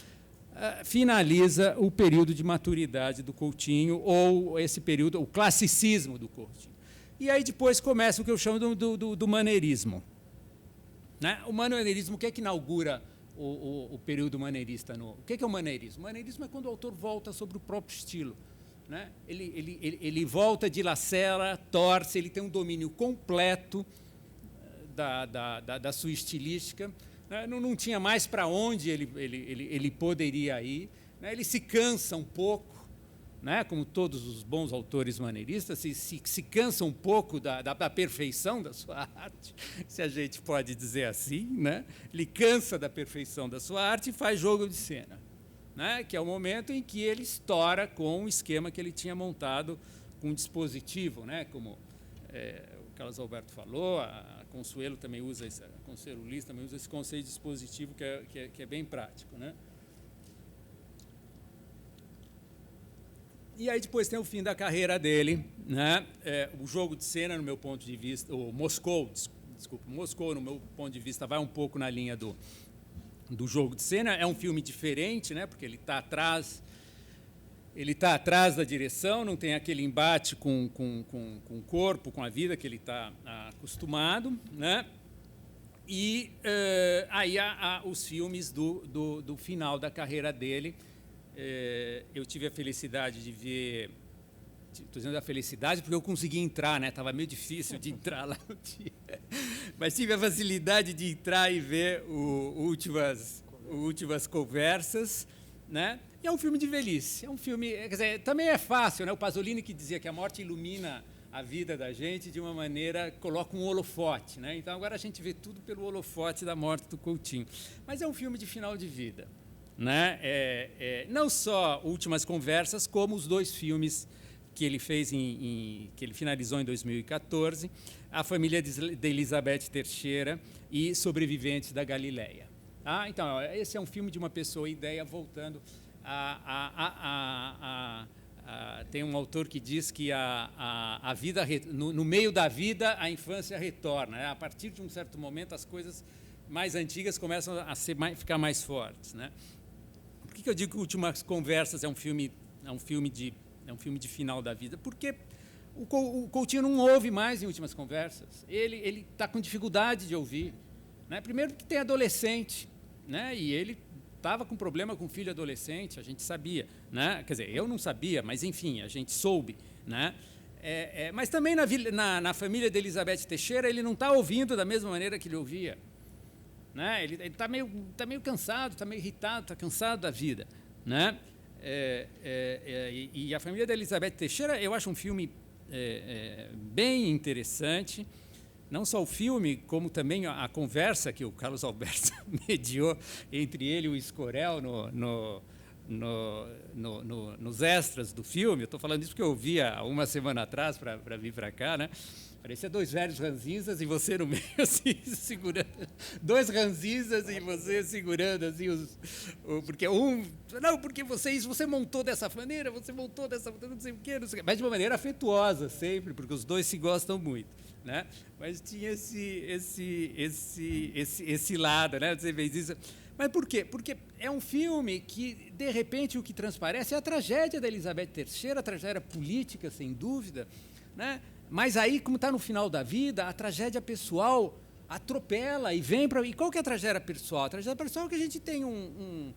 finaliza o período de maturidade do Coutinho, ou esse período, o classicismo do Coutinho. E aí depois começa o que eu chamo do maneirismo. Né? O maneirismo, o que é que inaugura o período maneirista? O que é o maneirismo? O maneirismo é quando o autor volta sobre o próprio estilo. Né? Ele volta, dilacera, torce, ele tem um domínio completo da sua estilística. Né? Não tinha mais para onde ele poderia ir. Né? Ele se cansa um pouco, né? Como todos os bons autores maneiristas, se cansa um pouco da perfeição da sua arte, se a gente pode dizer assim. Né? Ele cansa da perfeição da sua arte e faz jogo de cena. Né, que é o momento em que ele estoura com o esquema que ele tinha montado com um dispositivo, né, como o Carlos Alberto falou, a Consuelo também usa a Consuelo Liz também usa esse conceito de dispositivo que é bem prático. Né? E aí depois tem o fim da carreira dele, né, o jogo de cena, no meu ponto de vista, o Moscou, no meu ponto de vista, vai um pouco na linha do jogo de cena. É um filme diferente, né, porque ele está atrás da direção, não tem aquele embate com o corpo, com a vida que ele está acostumado. Né? E aí há os filmes do final da carreira dele. Eu tive a felicidade de ver... Estou dizendo a felicidade porque eu consegui entrar, né? Estava meio difícil de entrar lá no dia. Mas tive a facilidade de entrar e ver Últimas Conversas, né? E é um filme de velhice. É um filme, quer dizer, também é fácil, né? O Pasolini que dizia que a morte ilumina a vida da gente de uma maneira, coloca um holofote, né? Então agora a gente vê tudo pelo holofote da morte do Coutinho. Mas é um filme de final de vida, né? Não só Últimas Conversas, como os dois filmes que ele fez que ele finalizou em 2014, A Família de Elizabeth Teixeira e Sobreviventes da Galileia. Então, esse é um filme de uma pessoa ideia voltando tem um autor que diz que a vida, no meio da vida, a infância retorna. Né? A partir de um certo momento, as coisas mais antigas começam a ficar mais fortes. Né? Por que eu digo que Últimas Conversas é um filme de final da vida? Porque o Coutinho não ouve mais em Últimas Conversas. Ele está com dificuldade de ouvir. Né? Primeiro porque tem adolescente, né? E ele estava com problema com filho adolescente, a gente sabia. Né? Quer dizer, eu não sabia, mas, enfim, a gente soube. Né? Mas também na família de Elizabeth Teixeira, ele não está ouvindo da mesma maneira que ele ouvia. Né? Ele está meio cansado, está meio irritado, está cansado da vida. Né? E a família da Elizabeth Teixeira, eu acho um filme bem interessante, não só o filme, como também a conversa que o Carlos Alberto mediou entre ele e o Escorel nos extras do filme. Eu estou falando isso porque eu vi há uma semana atrás para vir para cá, né? Parecia dois velhos ranzinzas e você no meio, assim, segurando. Dois ranzinzas e você segurando, assim, porque porque você montou dessa maneira, não sei o quê, mas de uma maneira afetuosa sempre, porque os dois se gostam muito, né? Mas tinha esse lado, né? Você fez isso. Mas por quê? Porque é um filme que, de repente, o que transparece é a tragédia da Elizabeth Teixeira, a tragédia política, sem dúvida, né? Mas aí, como está no final da vida, a tragédia pessoal atropela e vem para... E qual que é a tragédia pessoal? A tragédia pessoal é que a gente tem um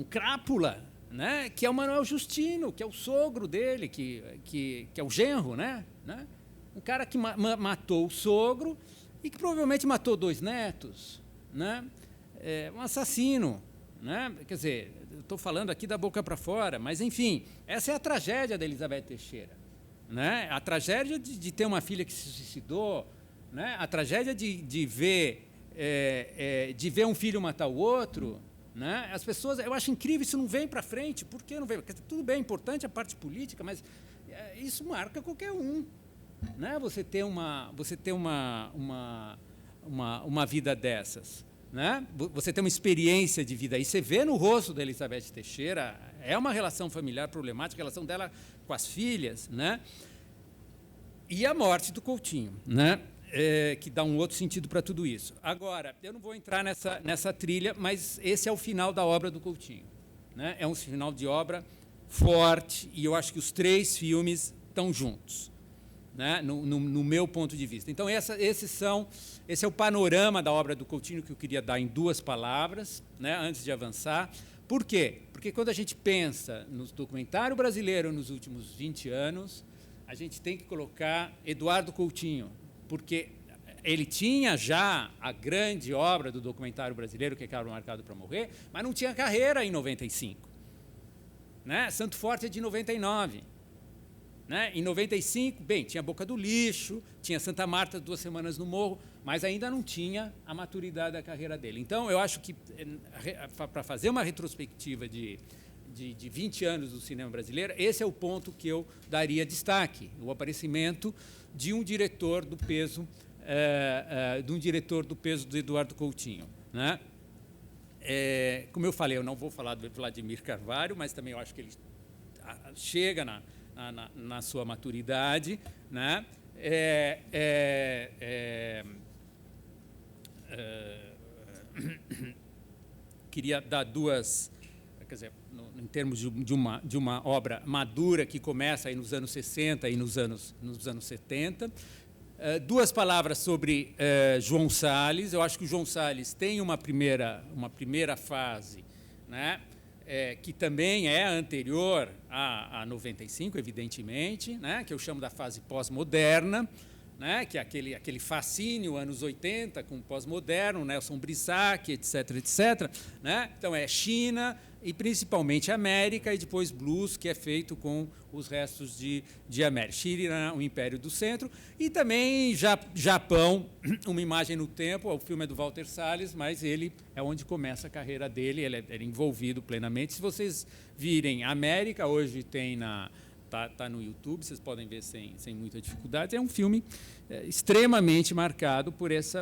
crápula, né? Que é o Manuel Justino, que é o sogro dele, que é o genro, né? Um cara que matou o sogro e que provavelmente matou 2 netos, né? Um assassino, né? Quer dizer, estou falando aqui da boca para fora, mas, enfim, essa é a tragédia da Elizabeth Teixeira, né? A tragédia de ter uma filha que se suicidou, né? A tragédia de ver um filho matar o outro, né? As pessoas, eu acho incrível, isso não vem para frente. Por que não vem? Porque tudo bem, é importante a parte política, mas isso marca qualquer um, né? Você ter uma vida dessas, né? Você tem uma experiência de vida, e você vê no rosto da Elizabeth Teixeira, é uma relação familiar problemática, a relação dela com as filhas, né? E a morte do Coutinho, né? Que dá um outro sentido para tudo isso. Agora, eu não vou entrar nessa trilha, mas esse é o final da obra do Coutinho, né? É um final de obra forte, e eu acho que os 3 filmes estão juntos, né? No meu ponto de vista. Então, esse é o panorama da obra do Coutinho que eu queria dar em 2 palavras, né, antes de avançar. Por quê? Porque quando a gente pensa no documentário brasileiro nos últimos 20 anos, a gente tem que colocar Eduardo Coutinho, porque ele tinha já a grande obra do documentário brasileiro, que é Carro Marcado para Morrer, mas não tinha carreira em 95. Né? Santo Forte é de 99. Né? Em 95, bem, tinha Boca do Lixo, tinha Santa Marta, 2 Semanas no Morro, mas ainda não tinha a maturidade da carreira dele. Então, eu acho que, para fazer uma retrospectiva de 20 anos do cinema brasileiro, esse é o ponto que eu daria destaque, o aparecimento de um diretor do peso, do Eduardo Coutinho, né? Como eu falei, eu não vou falar do Vladimir Carvalho, mas também eu acho que ele chega na sua maturidade, né? Queria dar 2, quer dizer, em termos de uma obra madura que começa aí nos anos 60 e nos anos 70. 2 palavras sobre João Salles. Eu acho que o João Salles tem uma primeira fase, né, que também é anterior a 95, evidentemente, né, que eu chamo da fase pós-moderna, né, que é aquele fascínio anos 80 com o pós-moderno, Nelson Brissac, etc., né? Então, é China e principalmente América, e depois blues, que é feito com os restos de América. Chile, o Império do Centro, e também Japão, Uma Imagem no Tempo. O filme é do Walter Salles, mas ele é onde começa a carreira dele, ele é envolvido plenamente. Se vocês virem América, hoje tem Tá no YouTube, vocês podem ver sem muita dificuldade. É um filme extremamente marcado por esse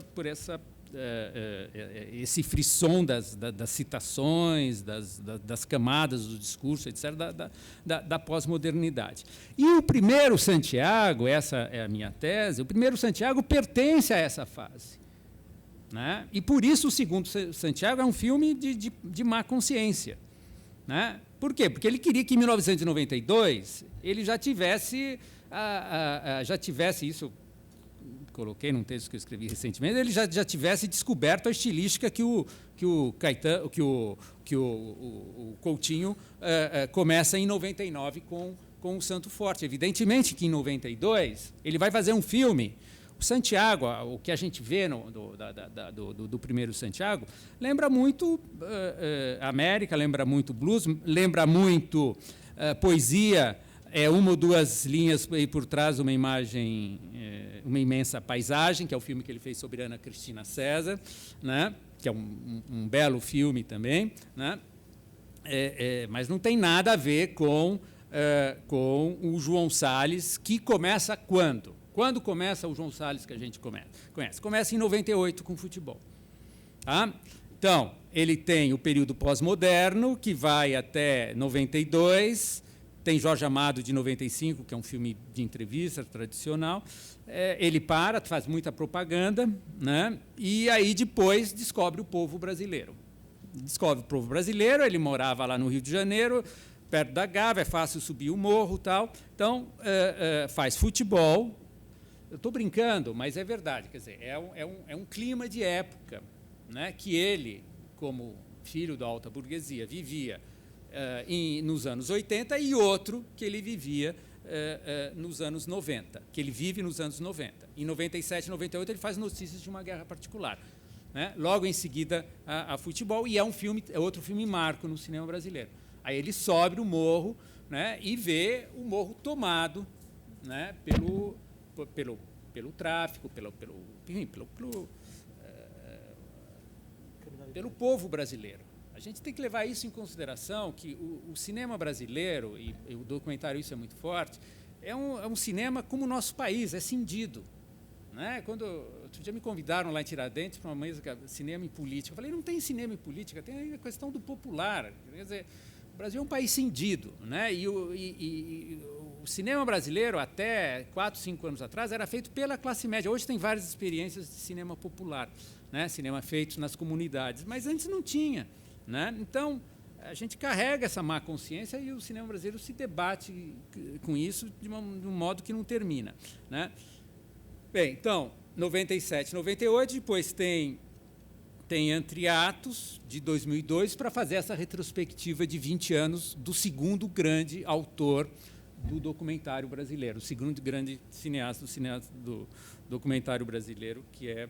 frisson das citações, das camadas do discurso, etc., da pós-modernidade. E o primeiro Santiago, essa é a minha tese, o primeiro Santiago pertence a essa fase, né? E, por isso, o segundo Santiago é um filme de má consciência. Né? Por quê? Porque ele queria que, em 1992, ele já tivesse isso, coloquei num texto que eu escrevi recentemente, ele já tivesse descoberto a estilística que o Coutinho começa em 99 com o Santo Forte. Evidentemente que, em 92, ele vai fazer um filme. O Santiago, o que a gente vê do primeiro Santiago, lembra muito América, lembra muito blues, lembra muito poesia, uma ou 2 linhas aí por trás, uma imagem, uma imensa paisagem, que é o filme que ele fez sobre Ana Cristina César, né? Que é um belo filme também, né? Mas não tem nada a ver com o João Salles, que começa quando? Quando começa o João Salles que a gente conhece? Começa em 98 com futebol. Tá? Então, ele tem o período pós-moderno, que vai até 92, tem Jorge Amado, de 95, que é um filme de entrevista tradicional. Ele faz muita propaganda, né? E aí depois descobre o povo brasileiro. Descobre o povo brasileiro, ele morava lá no Rio de Janeiro, perto da Gávea, é fácil subir o morro e tal. Então, faz futebol. Eu estou brincando, mas é verdade. Quer dizer, é um clima de época, né, que ele, como filho da alta burguesia, vivia nos anos 80, e outro que ele vivia nos anos 90, que ele vive nos anos 90. Em 97, 98, ele faz Notícias de uma Guerra Particular. né? Logo em seguida a futebol, e é outro filme marco no cinema brasileiro. Aí ele sobe o morro, né, e vê o morro tomado, né, pelo tráfico, pelo povo brasileiro. A gente tem que levar isso em consideração, que o cinema brasileiro, e o documentário isso é muito forte, é um cinema como o nosso país, é cindido. Né? Outro dia me convidaram lá em Tiradentes para uma mesa de cinema e política. Eu falei, não tem cinema e política, tem a questão do popular. Quer dizer, o Brasil é um país cindido. Né? E o cinema brasileiro, até 4, 5 anos atrás, era feito pela classe média. Hoje tem várias experiências de cinema popular, né? Cinema feito nas comunidades, mas antes não tinha. Né? Então, a gente carrega essa má consciência e o cinema brasileiro se debate com isso de um modo que não termina. Né? Bem, então, 97, 98, depois tem Entre Atos, de 2002, para fazer essa retrospectiva de 20 anos do segundo grande autor do documentário brasileiro, o segundo grande cineasta do documentário brasileiro, que é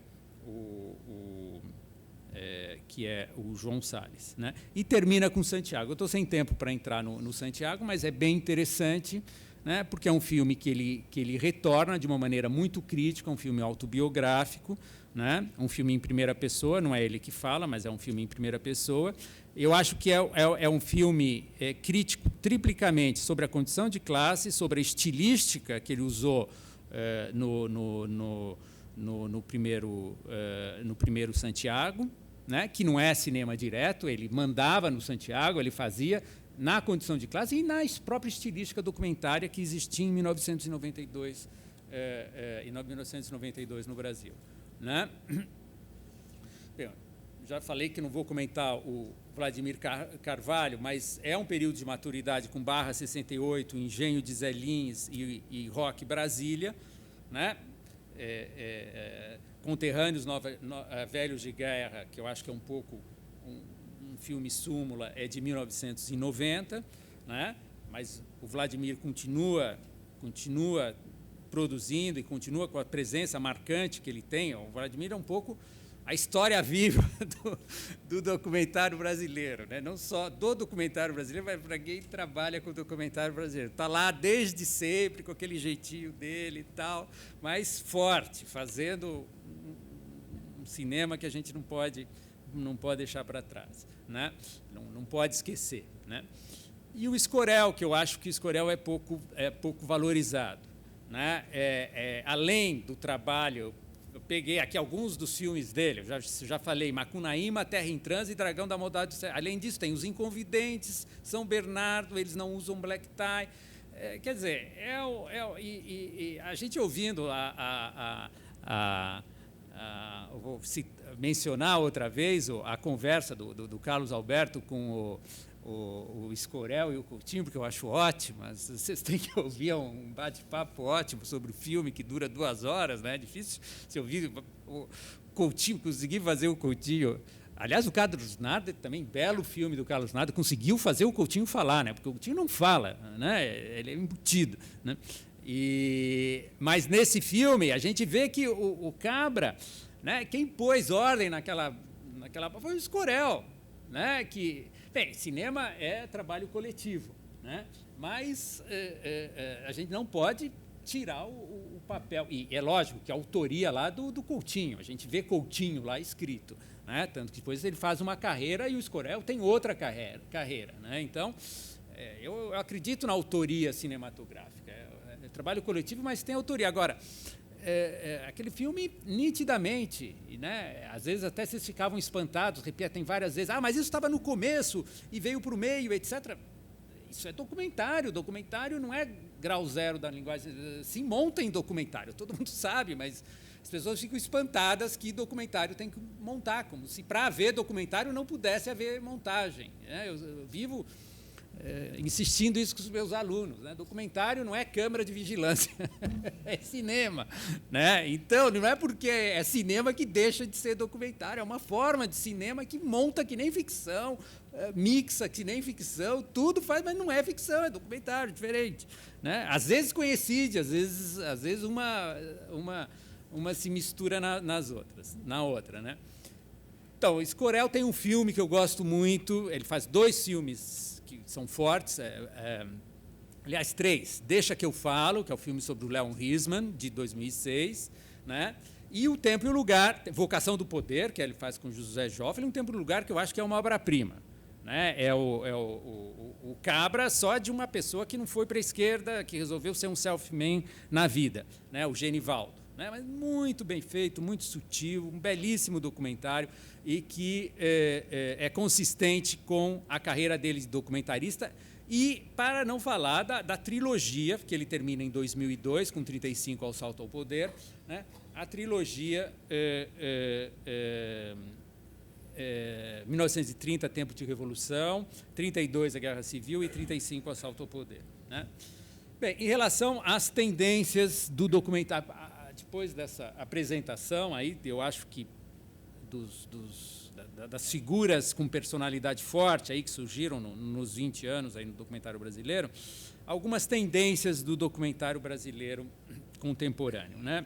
o João Salles. Né? E termina com Santiago. Eu estou sem tempo para entrar no Santiago, mas é bem interessante, né, porque é um filme que ele retorna de uma maneira muito crítica, um filme autobiográfico, né, um filme em primeira pessoa, não é ele que fala, mas é um filme em primeira pessoa. Eu acho que é um filme crítico triplicamente sobre a condição de classe, sobre a estilística que ele usou no primeiro Santiago, né, que não é cinema direto, ele mandava no Santiago, ele fazia na condição de classe e na própria estilística documentária que existia em 1992, no Brasil. Né? Bem, já falei que não vou comentar o Vladimir Carvalho, mas é um período de maturidade com Barra 68, Engenho de Zé Lins e Rock Brasília, né? Conterrâneos Velhos de Guerra, que eu acho que é um pouco um filme súmula, é de 1990, né? Mas o Vladimir continua produzindo e continua com a presença marcante que ele tem. O Vladimir é um pouco a história viva do documentário brasileiro, né? Não só do documentário brasileiro, mas para quem trabalha com o documentário brasileiro. Está lá desde sempre, com aquele jeitinho dele e tal, mas forte, fazendo um cinema que a gente não pode deixar para trás, né? Não pode esquecer. Né? E o Escorel, que eu acho que o Escorel é pouco valorizado. Né? Além do trabalho, eu peguei aqui alguns dos filmes dele, eu já falei, Macunaíma, Terra em Transe e Dragão da Maldade. Além disso, tem Os Inconvidentes, São Bernardo, Eles Não Usam Black Tie. Quer dizer, a gente ouvindo eu vou mencionar outra vez a conversa do Carlos Alberto com o Escorel e o Coutinho, porque eu acho ótimo. Vocês têm que ouvir um bate-papo ótimo sobre o filme, que dura 2 horas, né? É difícil se ouvir o Coutinho, conseguir fazer o Coutinho. Aliás, o Carlos Narder, também, belo filme do Carlos Narder, conseguiu fazer o Coutinho falar, né? Porque o Coutinho não fala, né? Ele é embutido. Né? Mas nesse filme, a gente vê que o Cabra, né, quem pôs ordem naquela foi o Escorel, né, que, bem, cinema é trabalho coletivo, né, mas a gente não pode tirar o papel, e é lógico que a autoria lá do Coutinho, a gente vê Coutinho lá escrito, né, tanto que depois ele faz uma carreira e o Escorel tem outra carreira, né, então eu acredito na autoria cinematográfica, é trabalho coletivo, mas tem autoria. Agora, aquele filme, nitidamente, né, às vezes até vocês ficavam espantados, repetem várias vezes, mas isso estava no começo e veio para o meio, etc. Isso é documentário. Documentário não é grau zero da linguagem. Se monta em documentário, todo mundo sabe, mas as pessoas ficam espantadas que documentário tem que montar, como se para haver documentário não pudesse haver montagem. Né? Eu vivo insistindo isso com os meus alunos, né? Documentário não é câmera de vigilância, é cinema, né? Então não é porque é cinema que deixa de ser documentário, é uma forma de cinema que monta que nem ficção, mixa que nem ficção, tudo faz, mas não é ficção, é documentário, diferente, né? Às vezes coincide, às vezes uma se mistura na outra, né? Então, Escorel tem um filme que eu gosto muito, ele faz 2 filmes que são fortes, aliás, 3. Deixa que eu falo, que é o filme sobre o Leon Risman, de 2006, né? E O Tempo e o Lugar, Vocação do Poder, que ele faz com José Joffre, Um Tempo e o Lugar, que eu acho que é uma obra-prima. Né? É o Cabra só de uma pessoa que não foi para a esquerda, que resolveu ser um self-man na vida, né? O Genivaldo. Né? Mas muito bem feito, muito sutil, um belíssimo documentário e que é consistente com a carreira dele de documentarista. E, para não falar da trilogia, que ele termina em 2002, com 35, Ao Salto ao Poder, né? A trilogia 1930, Tempo de Revolução, 32, a Guerra Civil, e 35, Assalto ao Poder. Né? Bem, em relação às tendências do documentário, depois dessa apresentação, aí, eu acho que das figuras com personalidade forte aí, que surgiram nos 20 anos aí no documentário brasileiro, algumas tendências do documentário brasileiro contemporâneo. Né?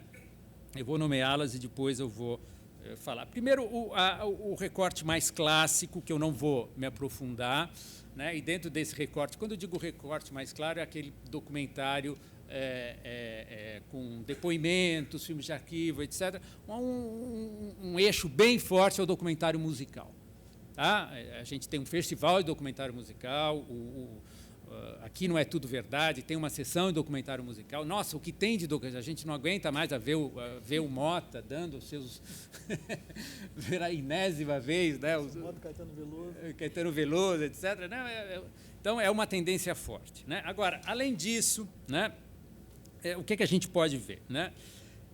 Eu vou nomeá-las e depois eu vou falar. Primeiro, o recorte mais clássico, que eu não vou me aprofundar, né? E dentro desse recorte, quando eu digo recorte mais claro, é aquele documentário com depoimentos, filmes de arquivo, etc. Um eixo bem forte é o documentário musical. Tá? A gente tem um festival de documentário musical, aqui não é tudo verdade, tem uma sessão de documentário musical. Nossa, o que tem de documentário? A gente não aguenta mais ver o Mota dando os seus... ver a enésima vez, né? Mota, Caetano Veloso, etc. Então, é uma tendência forte. Né? Agora, além disso, né, o que a gente pode ver? Né?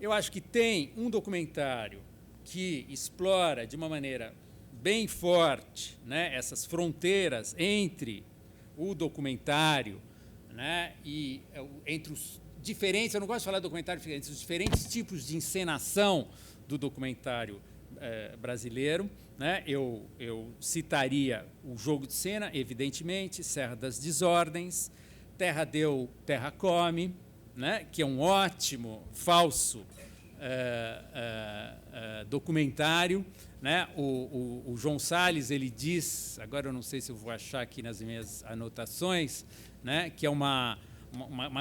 Eu acho que tem um documentário que explora de uma maneira bem forte, né, essas fronteiras entre o documentário, né, e entre os diferentes, eu não gosto de falar de documentário, entre os diferentes tipos de encenação do documentário brasileiro. Né, eu citaria o Jogo de Cena, evidentemente, Serra das Desordens, Terra Deu, Terra Come, né, que é um ótimo falso documentário. Né? O João Salles, ele diz, agora eu não sei se eu vou achar aqui nas minhas anotações, né, que é uma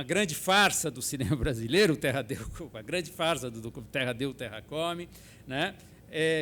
grande farsa do cinema brasileiro, Terra Deu, uma grande farsa do Terra Deu, Terra Come. Né?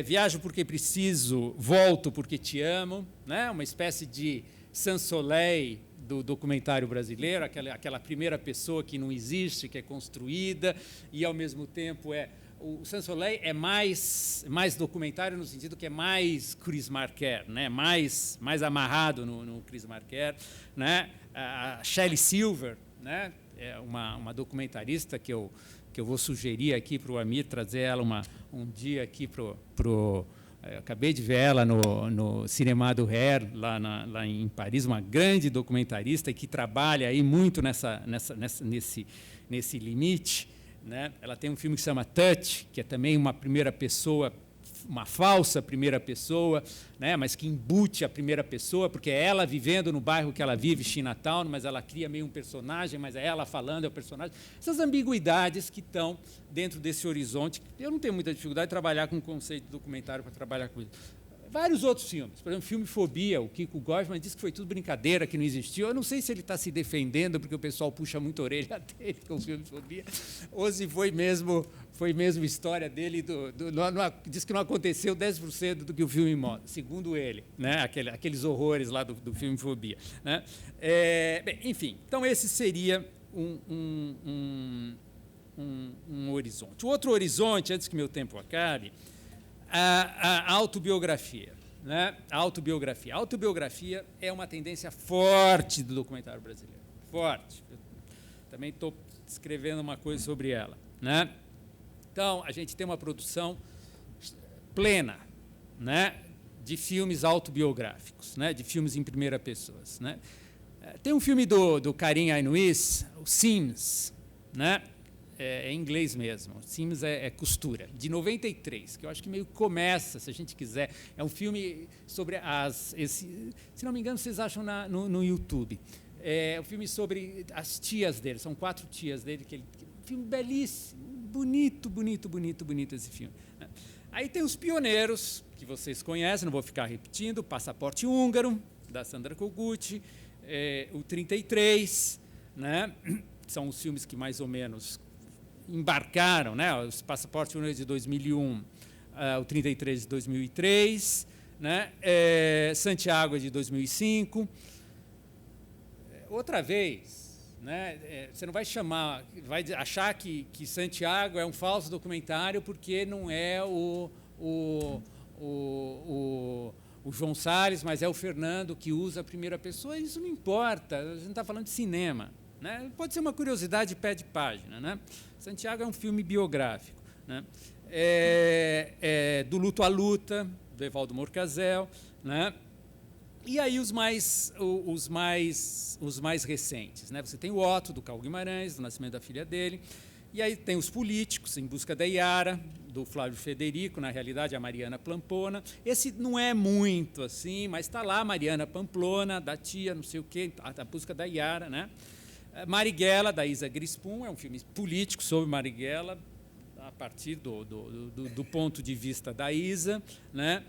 Viajo porque preciso, volto porque te amo, né? Uma espécie de Sans-Soleil do documentário brasileiro, aquela primeira pessoa que não existe, que é construída, e, ao mesmo tempo, o Sans-Soleil é mais documentário no sentido que é mais Chris Marker, né? mais amarrado no Chris Marker. Né? A Shelley Silver, né? É uma documentarista que eu vou sugerir aqui para o Amir, trazer ela um dia aqui eu acabei de ver ela no Cinema do Hair, lá em Paris, uma grande documentarista que trabalha aí muito nesse limite. Né? Ela tem um filme que se chama Touch, que é também uma primeira pessoa, uma falsa primeira pessoa, né? Mas que embute a primeira pessoa, porque é ela vivendo no bairro que ela vive, Chinatown, mas ela cria meio um personagem, mas é ela falando, é o personagem. Essas ambiguidades que estão dentro desse horizonte. Eu não tenho muita dificuldade de trabalhar com o conceito de documentário para trabalhar com isso. Vários outros filmes, por exemplo, o filme Fobia, o Kiko Goffman disse que foi tudo brincadeira, que não existiu. Eu não sei se ele está se defendendo, porque o pessoal puxa muito a orelha dele com o filme Fobia, ou se foi mesmo história dele, diz que não aconteceu 10% do que o filme mostra, segundo ele, né? Aqueles horrores lá do filme Fobia. Né? Bem, enfim, então esse seria um horizonte. O outro horizonte, antes que meu tempo acabe, a autobiografia. Né? A autobiografia é uma tendência forte do documentário brasileiro. Forte. Eu também estou escrevendo uma coisa sobre ela. Né? Então, a gente tem uma produção plena, né, de filmes autobiográficos, né, de filmes em primeira pessoa. Né? Tem um filme do Karim Aynuis, o Sims, né? É em inglês mesmo, Sims é costura, de 93, que eu acho que meio começa, se a gente quiser. É um filme sobre se não me engano, vocês acham no YouTube. É um filme sobre as tias dele, são 4 tias dele, um filme belíssimo, bonito esse filme. Aí tem Os Pioneiros, que vocês conhecem, não vou ficar repetindo, Passaporte Húngaro, da Sandra Kogut, o 33, né? São os filmes que mais ou menos embarcaram, né? Os Passaporte Húngaro de 2001, o 33 de 2003, né? Santiago de 2005. Outra vez, né? Você não vai achar que Santiago é um falso documentário porque não é o João Salles, mas é o Fernando que usa a primeira pessoa. Isso não importa, a gente não está falando de cinema, né? Pode ser uma curiosidade de pé de página, né? Santiago é um filme biográfico, né? Do Luto à Luta, do Evaldo Morcazel, né? E aí os mais recentes, né? Você tem o Otto, do Carl Guimarães, do nascimento da filha dele, e aí tem os políticos, Em Busca da Iara, do Flávio Federico, na realidade a Mariana Pamplona. Esse não é muito assim, mas está lá a Mariana Pamplona, da tia, não sei o quê, a Busca da Iara, né? Marighella, da Isa Grispum, é um filme político sobre Marighella, a partir do ponto de vista da Isa, né?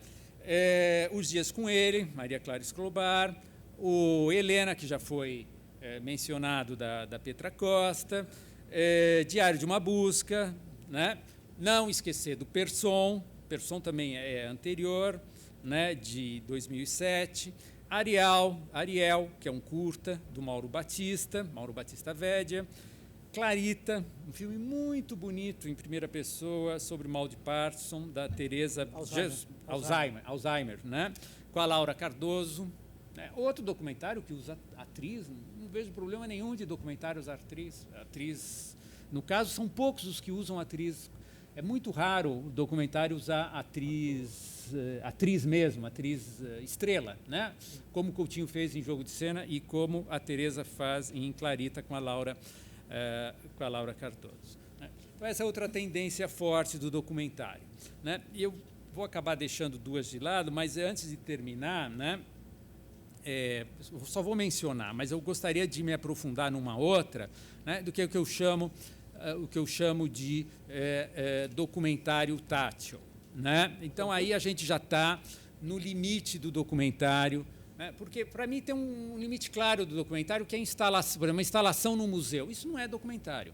Os Dias com Ele, Maria Clara Escobar, o Helena, que já foi mencionado, da Petra Costa, Diário de uma Busca, né? Não esquecer do Persson também é anterior, né? De 2007, Ariel, que é um curta, do Mauro Batista Védia, Clarita, um filme muito bonito, em primeira pessoa, sobre o mal de Parkinson, da Teresa Alzheimer, né? Com a Laura Cardoso, né? Outro documentário que usa atriz, não vejo problema nenhum de documentários atriz. No caso, são poucos os que usam atriz. É muito raro o documentário usar atriz mesmo, atriz estrela, né? Como o Coutinho fez em Jogo de Cena e como a Teresa faz em Clarita com a Laura Cardoso, né? Então, essa é outra tendência forte do documentário, né? E eu vou acabar deixando duas de lado, mas antes de terminar, né? Só vou mencionar, mas eu gostaria de me aprofundar numa outra, né? Do que o que eu chamo de documentário tátil, né? Então, aí a gente já está no limite do documentário, né? Porque, para mim, tem um limite claro do documentário, que é uma instalação no museu. Isso não é documentário.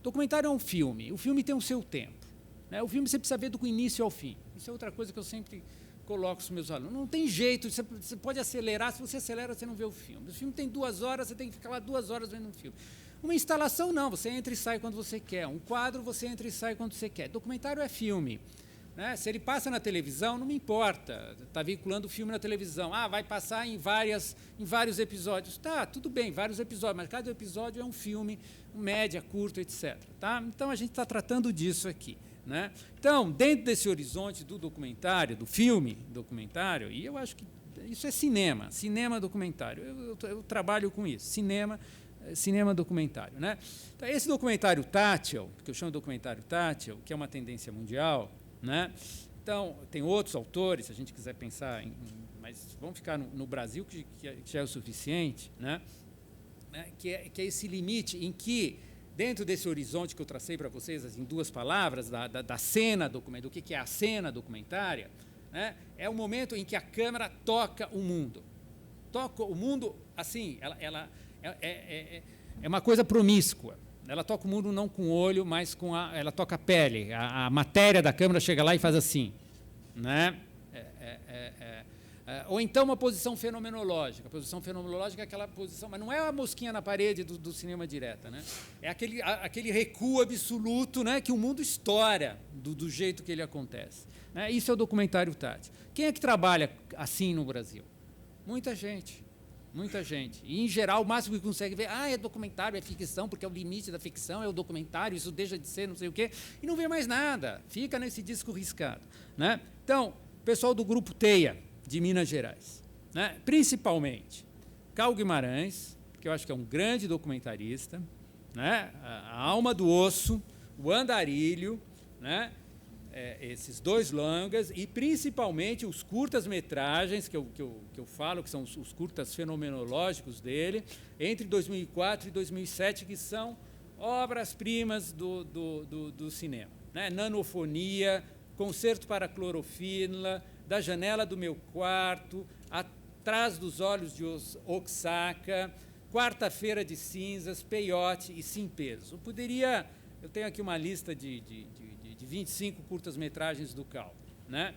Documentário é um filme. O filme tem o seu tempo, né? O filme você precisa ver do início ao fim. Isso é outra coisa que eu sempre coloco para os meus alunos. Não tem jeito, você pode acelerar. Se você acelera, você não vê o filme. O filme tem 2 horas, você tem que ficar lá 2 horas vendo um filme. Uma instalação, não. Você entra e sai quando você quer. Um quadro, você entra e sai quando você quer. Documentário é filme, né? Se ele passa na televisão, não me importa. Está veiculando o filme na televisão. Vai passar em vários episódios. Tá, tudo bem, vários episódios, mas cada episódio é um filme, média, curto, etc. Tá? Então, a gente está tratando disso aqui, né? Então, dentro desse horizonte do documentário, do filme documentário, e eu acho que isso é cinema documentário. Eu trabalho com isso, cinema documentário, né? Então, esse documentário tátil, que eu chamo de documentário tátil, que é uma tendência mundial, né? Então, tem outros autores, se a gente quiser pensar mas vamos ficar no Brasil, que já é o suficiente, né? Que é esse limite em que, dentro desse horizonte que eu tracei para vocês, em 2 palavras, da cena documentária, do que é a cena documentária, né? É o momento em que a câmera toca o mundo. Toca o mundo, assim, ela é uma coisa promíscua. Ela toca o mundo não com o olho, mas ela toca a pele. A matéria da câmera chega lá e faz assim, né? Ou então uma posição fenomenológica. A posição fenomenológica é aquela posição, mas não é a mosquinha na parede do cinema direta, né? É aquele recuo absoluto, né? Que o mundo estoura do jeito que ele acontece, né? Isso é o documentário tátil. Quem é que trabalha assim no Brasil? Muita gente. E, em geral, o máximo que consegue ver, é documentário, é ficção, porque é o limite da ficção, é o documentário, isso deixa de ser não sei o quê, e não vê mais nada, fica nesse disco riscado, né? Então, o pessoal do Grupo Teia, de Minas Gerais, né? Principalmente Carl Guimarães, que eu acho que é um grande documentarista, né? A Alma do Osso, o Andarilho, né? Esses 2 longas e, principalmente, os curtas-metragens que eu falo, que são os curtas fenomenológicos dele, entre 2004 e 2007, que são obras-primas do cinema, né? Nanofonia, Concerto para Clorofila, Da Janela do Meu Quarto, Atrás dos Olhos de Oaxaca, Quarta-feira de Cinzas, Peyote e Sem Peso. Eu tenho aqui uma lista de 25 curtas-metragens do Cal, né?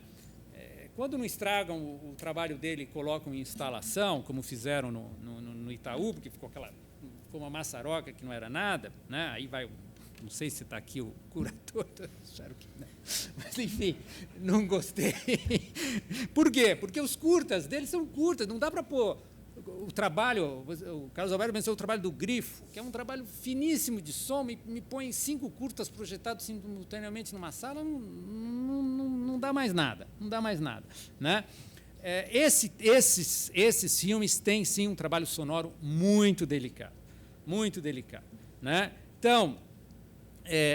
Quando não estragam o trabalho dele e colocam em instalação, como fizeram no Itaú, porque ficou uma maçaroca que não era nada, né? Aí vai, não sei se está aqui o curador, espero que não. Mas, enfim, não gostei. Por quê? Porque os curtas deles são curtas, não dá para pôr o trabalho. O Carlos Alberto mencionou o trabalho do Grifo, que é um trabalho finíssimo de som, me põe 5 curtas projetados simultaneamente numa sala, não dá mais nada, né? Esses filmes têm, sim, um trabalho sonoro muito delicado, né? Então,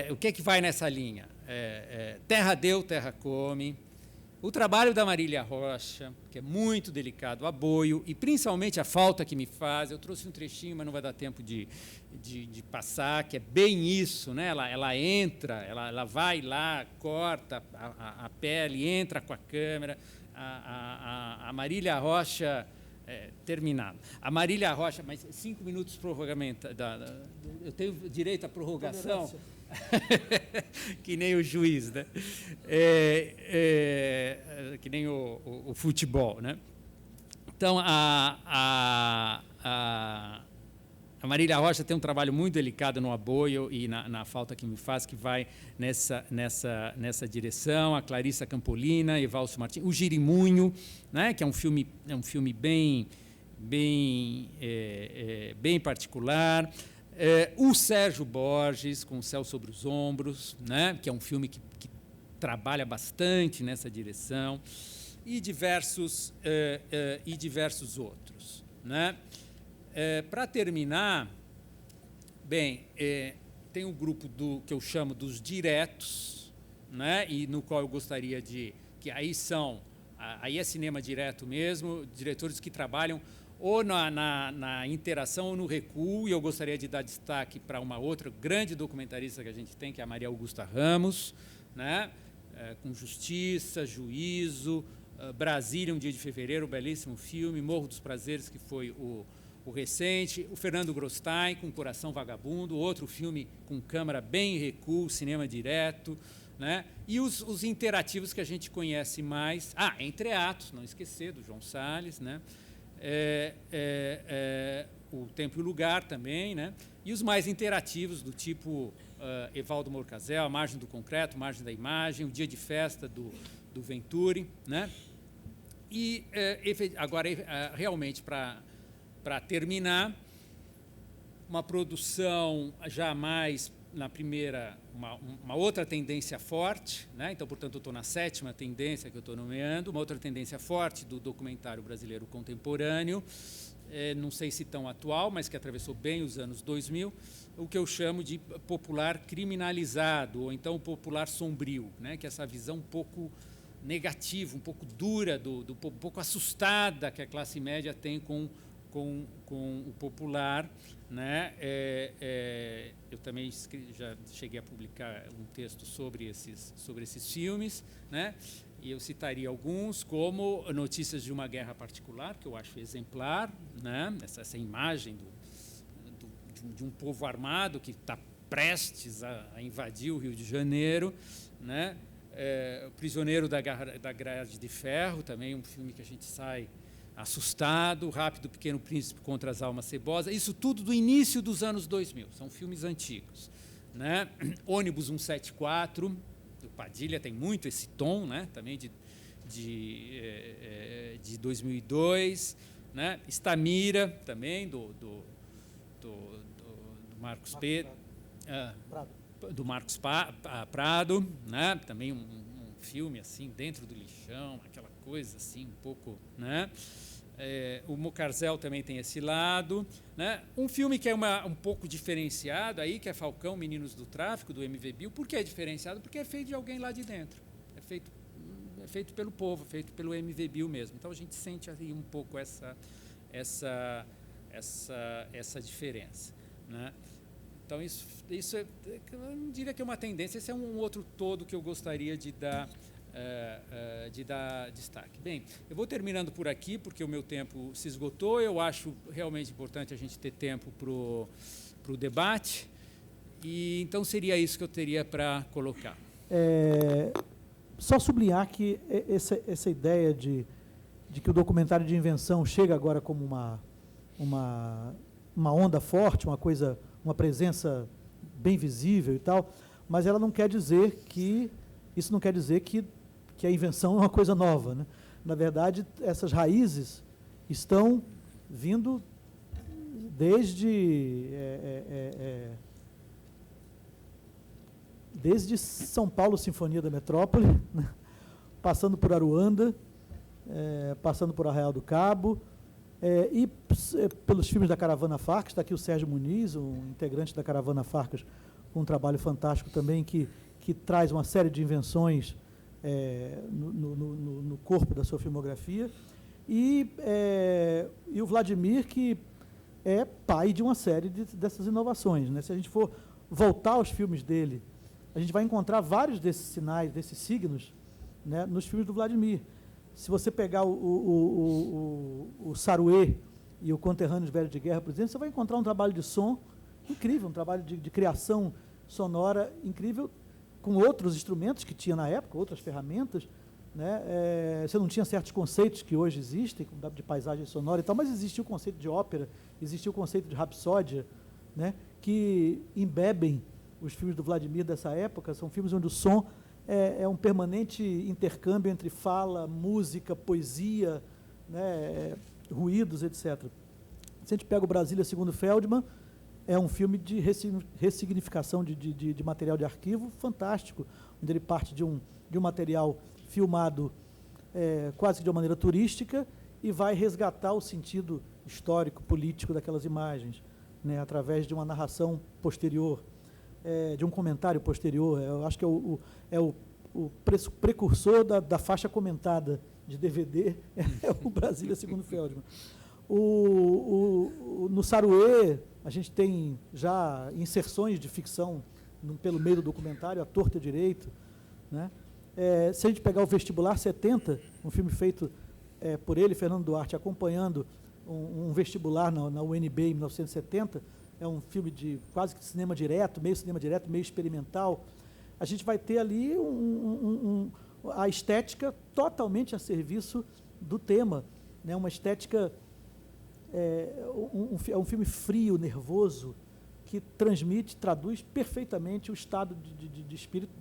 o que vai nessa linha? Terra Deu, Terra Come, o trabalho da Marília Rocha, que é muito delicado, Aboio, e principalmente A Falta que Me Faz. Eu trouxe um trechinho, mas não vai dar tempo de passar, que é bem isso, né? Ela entra, ela vai lá, corta a pele, entra com a câmera. A Marília Rocha, terminado. A Marília Rocha, mas 5 minutos prorrogamento. Eu tenho direito à prorrogação? Que nem o juiz, né? Que nem o futebol, né? Então, a Marília Rocha tem um trabalho muito delicado no Aboio e na Falta que Me Faz, que vai nessa direção. A Clarissa Campolina, Evalso Martins, o Girimunho, né? Que é um filme bem particular. O Sérgio Borges, com O Céu sobre os Ombros, né? Que é um filme que trabalha bastante nessa direção, e diversos outros, né? Para terminar, tem um grupo que eu chamo dos diretos, né? E no qual eu gostaria que aí é cinema direto mesmo, diretores que trabalham ou na interação ou no recuo, e eu gostaria de dar destaque para uma outra grande documentarista que a gente tem, que é a Maria Augusta Ramos, né? Com Justiça, Juízo, Brasília, Um Dia de Fevereiro, um belíssimo filme, Morro dos Prazeres, que foi o recente, o Fernando Grosstein, com Coração Vagabundo, outro filme com câmera bem recuo, cinema direto, né? E os interativos que a gente conhece mais, Entre Atos, não esquecer, do João Salles, né? O Tempo e o Lugar também, né? E os mais interativos, do tipo Evaldo Morcazel, A Margem do Concreto, Margem da Imagem, O Dia de Festa, do Venturi, né? E agora, realmente, para terminar, uma produção já mais na primeira, uma outra tendência forte, né? Então, portanto, eu estou na 7ª tendência que eu estou nomeando, uma outra tendência forte do documentário brasileiro contemporâneo, não sei se tão atual, mas que atravessou bem os anos 2000, o que eu chamo de popular criminalizado, ou então popular sombrio, né? Que é essa visão um pouco negativa, um pouco dura, um pouco assustada que a classe média tem com o popular, né? Eu também já cheguei a publicar um texto sobre esses filmes, né? E eu citaria alguns, como Notícias de uma Guerra Particular, que eu acho exemplar, né? Essa imagem de um povo armado que está prestes a invadir o Rio de Janeiro, né? O Prisioneiro da Grade de Ferro, também um filme que a gente sai assustado, Rápido Pequeno Príncipe contra as Almas Cebosas, isso tudo do início dos anos 2000, são filmes antigos, né? Ônibus 174, do Padilha, tem muito esse tom, né? Também de 2002, né? Estamira, também, do Marcos do Marcos Prado, né? Também um filme assim, dentro do lixão, aquela coisa assim, um pouco, né? O Mocarzel também tem esse lado, né? Um filme que é um pouco diferenciado aí, que é Falcão, Meninos do Tráfico, do MV Bill. Por que é diferenciado? Porque é feito de alguém lá de dentro, é feito pelo povo, feito pelo MV Bill mesmo. Então a gente sente aí um pouco essa diferença, né? Então isso eu não diria que é uma tendência, esse é um outro todo que eu gostaria de dar de dar destaque. Bem, eu vou terminando por aqui, porque o meu tempo se esgotou. Eu acho realmente importante a gente ter tempo para o debate, e então seria isso que eu teria para colocar. Só sublinhar que essa ideia de que o documentário de invenção chega agora como uma onda forte, uma presença bem visível e tal, mas ela não quer dizer que isso não quer dizer que a invenção é uma coisa nova, né? Na verdade, essas raízes estão vindo desde São Paulo, Sinfonia da Metrópole, né? Passando por Aruanda, passando por Arraial do Cabo, e pelos filmes da Caravana Farcas. Está aqui o Sérgio Muniz, um integrante da Caravana Farcas, com um trabalho fantástico também, que traz uma série de invenções no corpo da sua filmografia, e o Vladimir, que é pai de uma série dessas inovações, né? Se a gente for voltar aos filmes dele, a gente vai encontrar vários desses sinais, desses signos, né, nos filmes do Vladimir. Se você pegar o Saruê e o Conterrâneos Velho de Guerra, por exemplo, você vai encontrar um trabalho de som incrível, um trabalho de criação sonora incrível, com outros instrumentos que tinha na época, outras ferramentas, né? Você não tinha certos conceitos que hoje existem, de paisagem sonora e tal, mas existia o conceito de ópera, existia o conceito de rapsódia, né, que embebem os filmes do Vladimir dessa época. São filmes onde o som é um permanente intercâmbio entre fala, música, poesia, né, ruídos, etc. Se a gente pega o Brasília segundo Feldman, é um filme de ressignificação de material de arquivo fantástico, onde ele parte de um material filmado quase que de uma maneira turística e vai resgatar o sentido histórico, político daquelas imagens, né, através de uma narração posterior, de um comentário posterior. Eu acho que é o precursor da faixa comentada de DVD, é o Brasília segundo Feldman. No Saruê, a gente tem já inserções de ficção pelo meio do documentário, à torta e à direito, né? Se a gente pegar o Vestibular 70, um filme feito por ele, Fernando Duarte, acompanhando um vestibular na UNB em 1970, é um filme de quase que cinema direto, meio experimental. A gente vai ter ali a estética totalmente a serviço do tema, né? Uma estética... É um filme frio, nervoso, que traduz perfeitamente o estado de espírito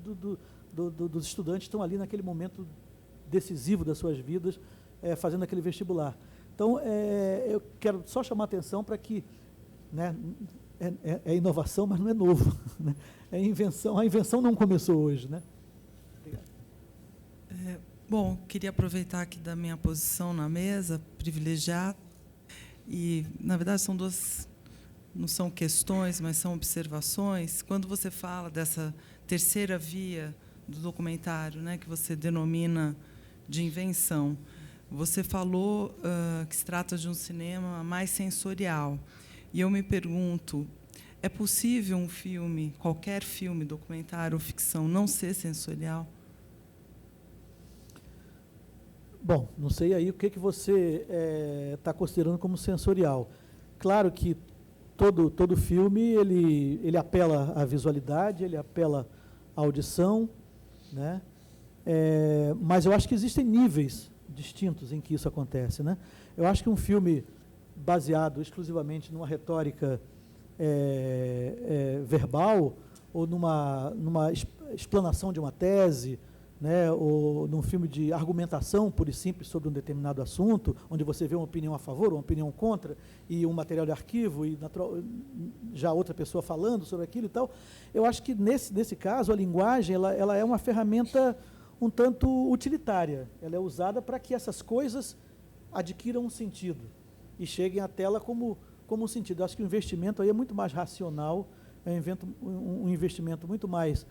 dos estudantes que estão ali naquele momento decisivo das suas vidas, fazendo aquele vestibular. Então, eu quero só chamar a atenção para que, né, é inovação, mas não é novo, né? É invenção. A invenção não começou hoje, né? Obrigado. Bom, queria aproveitar aqui da minha posição na mesa, privilegiar. E, na verdade, são duas, não são questões, mas são observações. Quando você fala dessa terceira via do documentário, né, que você denomina de invenção, você falou que se trata de um cinema mais sensorial. E eu me pergunto, é possível um filme, qualquer filme, documentário ou ficção, não ser sensorial? Bom, não sei aí o que você está considerando como sensorial. Claro que todo filme ele apela à visualidade, ele apela à audição, né? Mas eu acho que existem níveis distintos em que isso acontece, né? Eu acho que um filme baseado exclusivamente numa retórica verbal, ou numa explanação de uma tese, né, ou num filme de argumentação pura e simples sobre um determinado assunto, onde você vê uma opinião a favor, uma opinião contra, e um material de arquivo, e já outra pessoa falando sobre aquilo e tal, eu acho que, nesse caso, a linguagem ela é uma ferramenta um tanto utilitária. Ela é usada para que essas coisas adquiram um sentido e cheguem à tela como um sentido. Eu acho que o investimento aí é muito mais racional, é um investimento muito mais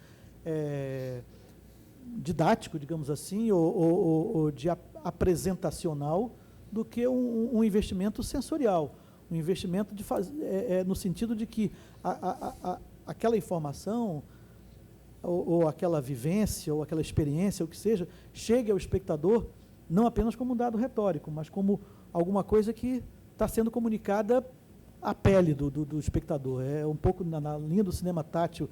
didático, digamos assim, ou de apresentacional, do que um investimento sensorial, um investimento no sentido de que aquela informação ou aquela vivência, ou aquela experiência, ou o que seja, chegue ao espectador não apenas como um dado retórico, mas como alguma coisa que está sendo comunicada à pele do espectador. É um pouco na linha do cinema tátil,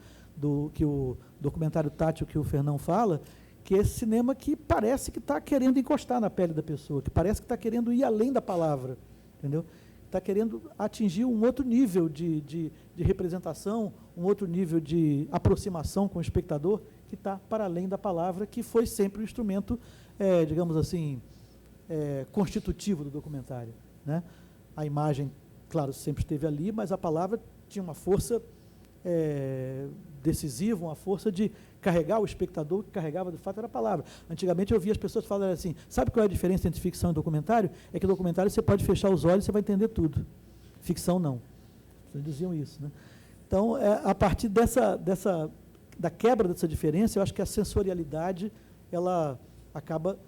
que o documentário tátil que o Fernão fala, que é esse cinema que parece que está querendo encostar na pele da pessoa, que parece que está querendo ir além da palavra, entendeu? Está querendo atingir um outro nível de representação, um outro nível de aproximação com o espectador, que está para além da palavra, que foi sempre o instrumento, digamos assim, constitutivo do documentário, né? A imagem, claro, sempre esteve ali, mas a palavra tinha uma força decisiva, uma força de carregar o espectador, que carregava de fato era a palavra. Antigamente eu via as pessoas falarem assim, sabe qual é a diferença entre ficção e documentário? É que documentário você pode fechar os olhos e você vai entender tudo. Ficção não. Eles diziam isso, né? Então, a partir da quebra dessa diferença, eu acho que a sensorialidade, ela acaba,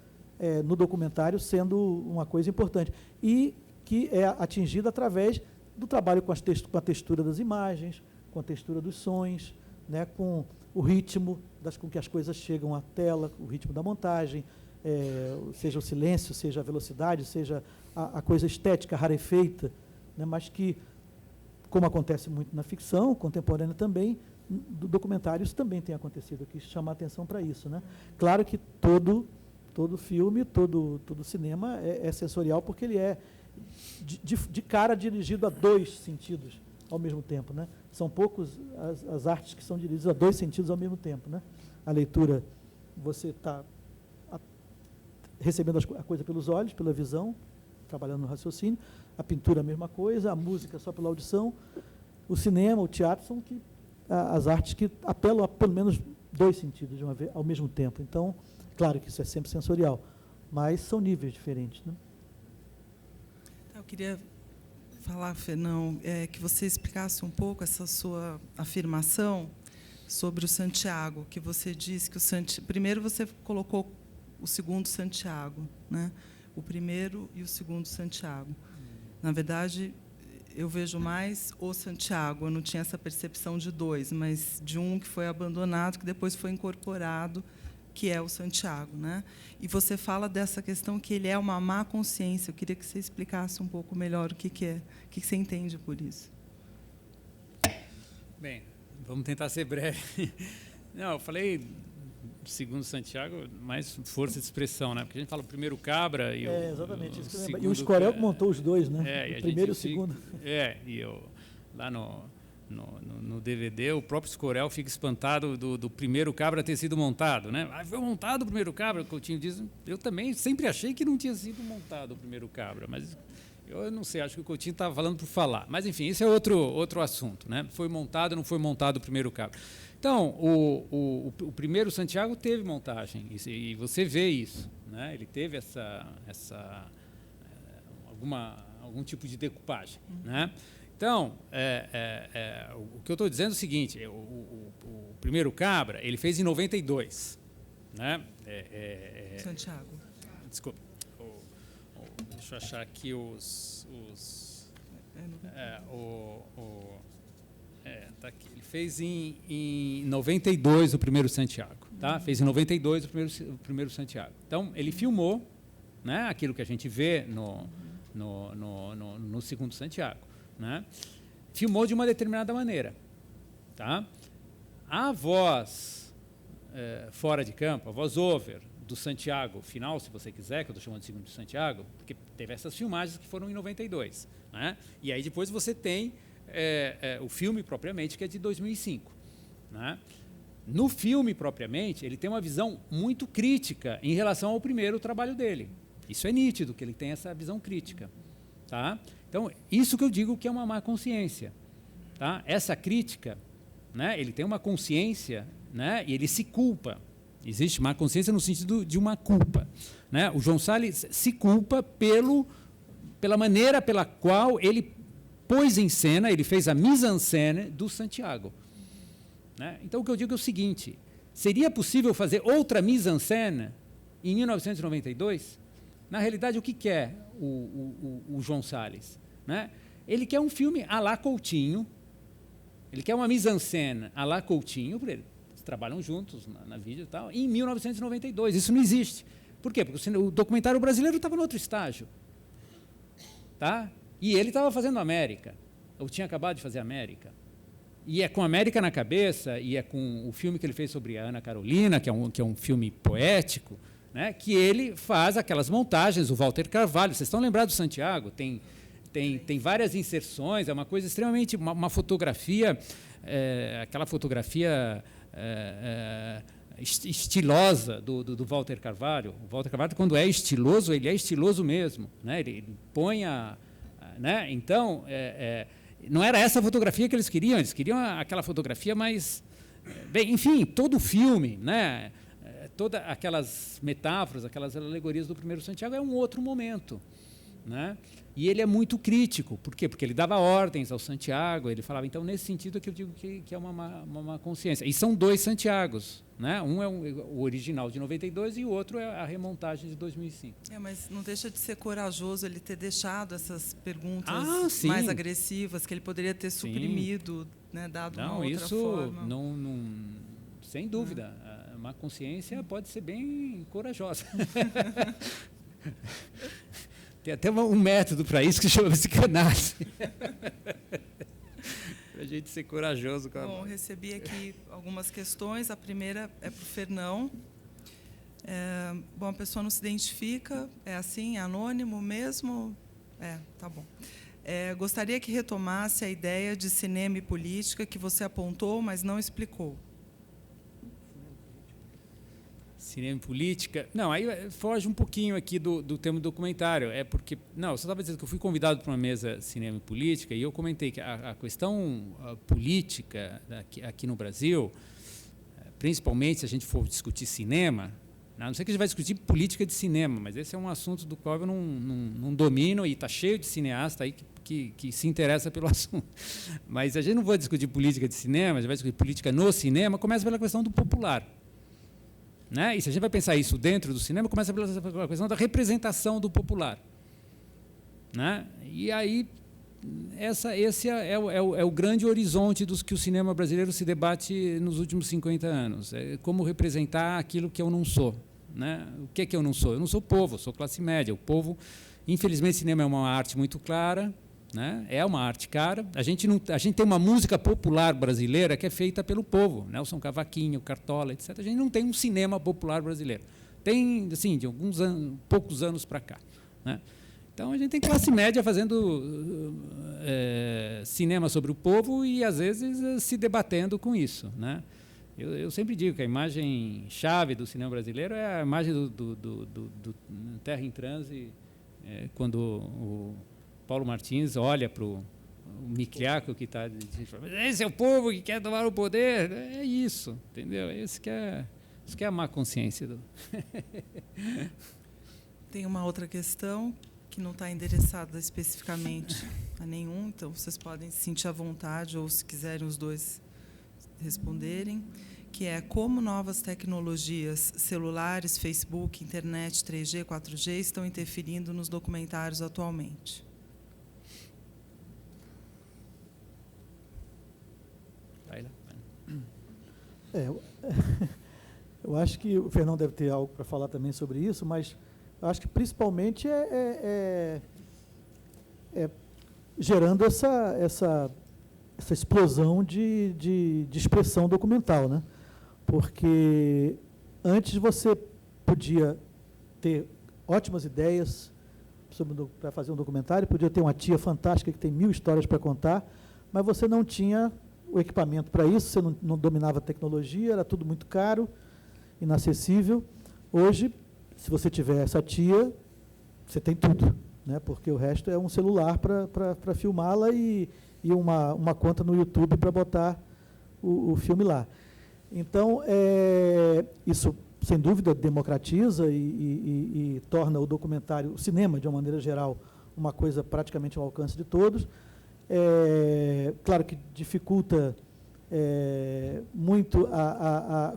no documentário, sendo uma coisa importante. E que é atingida através do trabalho com a textura das imagens, com a textura dos sons, né, com o ritmo com que as coisas chegam à tela, o ritmo da montagem, seja o silêncio, seja a velocidade, seja a coisa estética, rarefeita, né, mas que, como acontece muito na ficção contemporânea também, do documentário isso também tem acontecido, eu quis chamar a atenção para isso, né? Claro que todo filme, todo cinema é sensorial, porque ele é de cara dirigido a dois sentidos ao mesmo tempo, né? São poucos as artes que são dirigidas a dois sentidos ao mesmo tempo, né? A leitura, você está recebendo a coisa pelos olhos, pela visão, trabalhando no raciocínio. A pintura, a mesma coisa. A música, só pela audição. O cinema, o teatro, são as artes que apelam a pelo menos dois sentidos de uma vez, ao mesmo tempo. Então, claro que isso é sempre sensorial, mas são níveis diferentes, né? Eu queria falar, Fernão, que você explicasse um pouco essa sua afirmação sobre o Santiago, que você disse que primeiro você colocou o segundo Santiago, né? O primeiro e o segundo Santiago. Na verdade, eu vejo mais o Santiago, eu não tinha essa percepção de dois, mas de um que foi abandonado, que depois foi incorporado, que é o Santiago, né? E você fala dessa questão que ele é uma má consciência. Eu queria que você explicasse um pouco melhor o que é, o que você entende por isso. Bem, vamos tentar ser breve. Não, eu falei segundo Santiago, mais força de expressão, né? Porque a gente fala o primeiro Cabra e exatamente, o segundo, e o Escorel que montou os dois, né? O primeiro e o segundo. E eu lá no DVD, o próprio Escorel fica espantado do primeiro Cabra ter sido montado, né? Foi montado o primeiro Cabra, o Coutinho diz. Eu também sempre achei que não tinha sido montado o primeiro Cabra, mas eu não sei, acho que o Coutinho estava falando por falar. Mas, enfim, esse é outro assunto, né? Foi montado ou não foi montado o primeiro Cabra. Então, o primeiro Santiago teve montagem, e você vê isso, né? Ele teve algum tipo de decupagem, né? Então, o que eu estou dizendo é o seguinte, o primeiro Cabra, ele fez em 92, né? Santiago. Desculpa. Deixa eu achar aqui tá aqui. Ele fez em 92 o primeiro Santiago, tá? Fez em 92 o primeiro Santiago. Então, ele filmou, né, aquilo que a gente vê no segundo Santiago, né? Filmou de uma determinada maneira, tá? A voz fora de campo, a voz over do Santiago final, se você quiser, que eu estou chamando de segundo Santiago, porque teve essas filmagens que foram em 92, né? E aí depois você tem o filme propriamente, que é de 2005, né? No filme propriamente, ele tem uma visão muito crítica em relação ao primeiro trabalho dele. Isso é nítido, que ele tem essa visão crítica, tá? Então, isso que eu digo que é uma má consciência, tá? Essa crítica, né, ele tem uma consciência, né, e ele se culpa. Existe má consciência no sentido de uma culpa, né? O João Salles se culpa pela maneira pela qual ele pôs em cena, ele fez a mise-en-scène do Santiago, né? Então, o que eu digo é o seguinte, seria possível fazer outra mise-en-scène em 1992? Na realidade, o que quer o João Salles, né? Ele quer um filme à la Coutinho, ele quer uma mise-en-scène à la Coutinho, trabalham juntos na vídeo e tal, em 1992. Isso não existe. Por quê? Porque o documentário brasileiro estava em outro estágio. Tá? E ele estava fazendo América, ou tinha acabado de fazer América. E é com América na cabeça, e é com o filme que ele fez sobre a Ana Carolina, que é um filme poético, né, que ele faz aquelas montagens, o Walter Carvalho. Vocês estão lembrados do Santiago? Tem várias inserções, é uma coisa extremamente... Uma fotografia, aquela fotografia estilosa do Walter Carvalho. O Walter Carvalho, quando é estiloso, ele é estiloso mesmo. Né? Ele põe né? Então, não era essa fotografia que eles queriam aquela fotografia mais... Bem, enfim, todo o filme, né? Todas aquelas metáforas, aquelas alegorias do primeiro Santiago é um outro momento. Né? E ele é muito crítico. Por quê? Porque ele dava ordens ao Santiago, ele falava, então, nesse sentido que eu digo que é uma consciência. E são dois Santiagos. Né? Um é o original de 92 e o outro é a remontagem de 2005. Mas não deixa de ser corajoso ele ter deixado essas perguntas mais agressivas, que ele poderia ter suprimido, né, dado uma outra forma. Não, sem dúvida. Uma consciência pode ser bem corajosa. Tem até um método para isso que chama psicanálise. Para a gente ser corajoso. Bom, recebi aqui algumas questões. A primeira é para o Fernão. Bom, a pessoa não se identifica, é assim, é anônimo mesmo? Tá bom. Gostaria que retomasse a ideia de cinema e política que você apontou, mas não explicou. Cinema e política... Não, aí foge um pouquinho aqui do tema do documentário. Porque... Não, você estava dizendo que eu fui convidado para uma mesa cinema e política e eu comentei que a questão política aqui no Brasil, principalmente se a gente for discutir cinema, a não ser que a gente vai discutir política de cinema, mas esse é um assunto do qual eu não domino e está cheio de cineasta aí que se interessa pelo assunto. Mas a gente não vai discutir política de cinema, a gente vai discutir política no cinema, começa pela questão do popular. Né? E se a gente vai pensar isso dentro do cinema, começa pela questão da representação do popular. Né? E aí, esse é o grande horizonte dos que o cinema brasileiro se debate nos últimos 50 anos. É como representar aquilo que eu não sou. Né? O que é que eu não sou? Eu não sou povo, eu sou classe média. O povo, infelizmente, o cinema é uma arte muito clara, né? É uma arte cara. A gente tem uma música popular brasileira que é feita pelo povo, Nelson Cavaquinho, Cartola, etc. A gente não tem um cinema popular brasileiro. Tem, assim, de poucos anos para cá. Né? Então, a gente tem classe média fazendo cinema sobre o povo e, às vezes, se debatendo com isso. Né? Eu sempre digo que a imagem chave do cinema brasileiro é a imagem do Terra em Transe, quando o Paulo Martins olha para o Micliaco que está... Esse é o povo que quer tomar o poder. É isso, entendeu? Isso que é a má consciência. Tem uma outra questão que não está endereçada especificamente a nenhum, então vocês podem se sentir à vontade ou, se quiserem, os dois responderem, que é como novas tecnologias, celulares, Facebook, internet, 3G, 4G, estão interferindo nos documentários atualmente. Eu acho que o Fernão deve ter algo para falar também sobre isso, mas eu acho que principalmente gerando essa explosão de expressão documental, né? Porque antes você podia ter ótimas ideias para fazer um documentário, podia ter uma tia fantástica que tem 1000 histórias para contar, mas você não tinha o equipamento para isso, você não dominava a tecnologia, era tudo muito caro, inacessível. Hoje, se você tiver essa tia, você tem tudo, né? Porque o resto é um celular para filmá-la e uma conta no YouTube para botar o filme lá. Então, isso, sem dúvida, democratiza e torna o documentário, o cinema, de uma maneira geral, uma coisa praticamente ao alcance de todos. Claro que dificulta muito a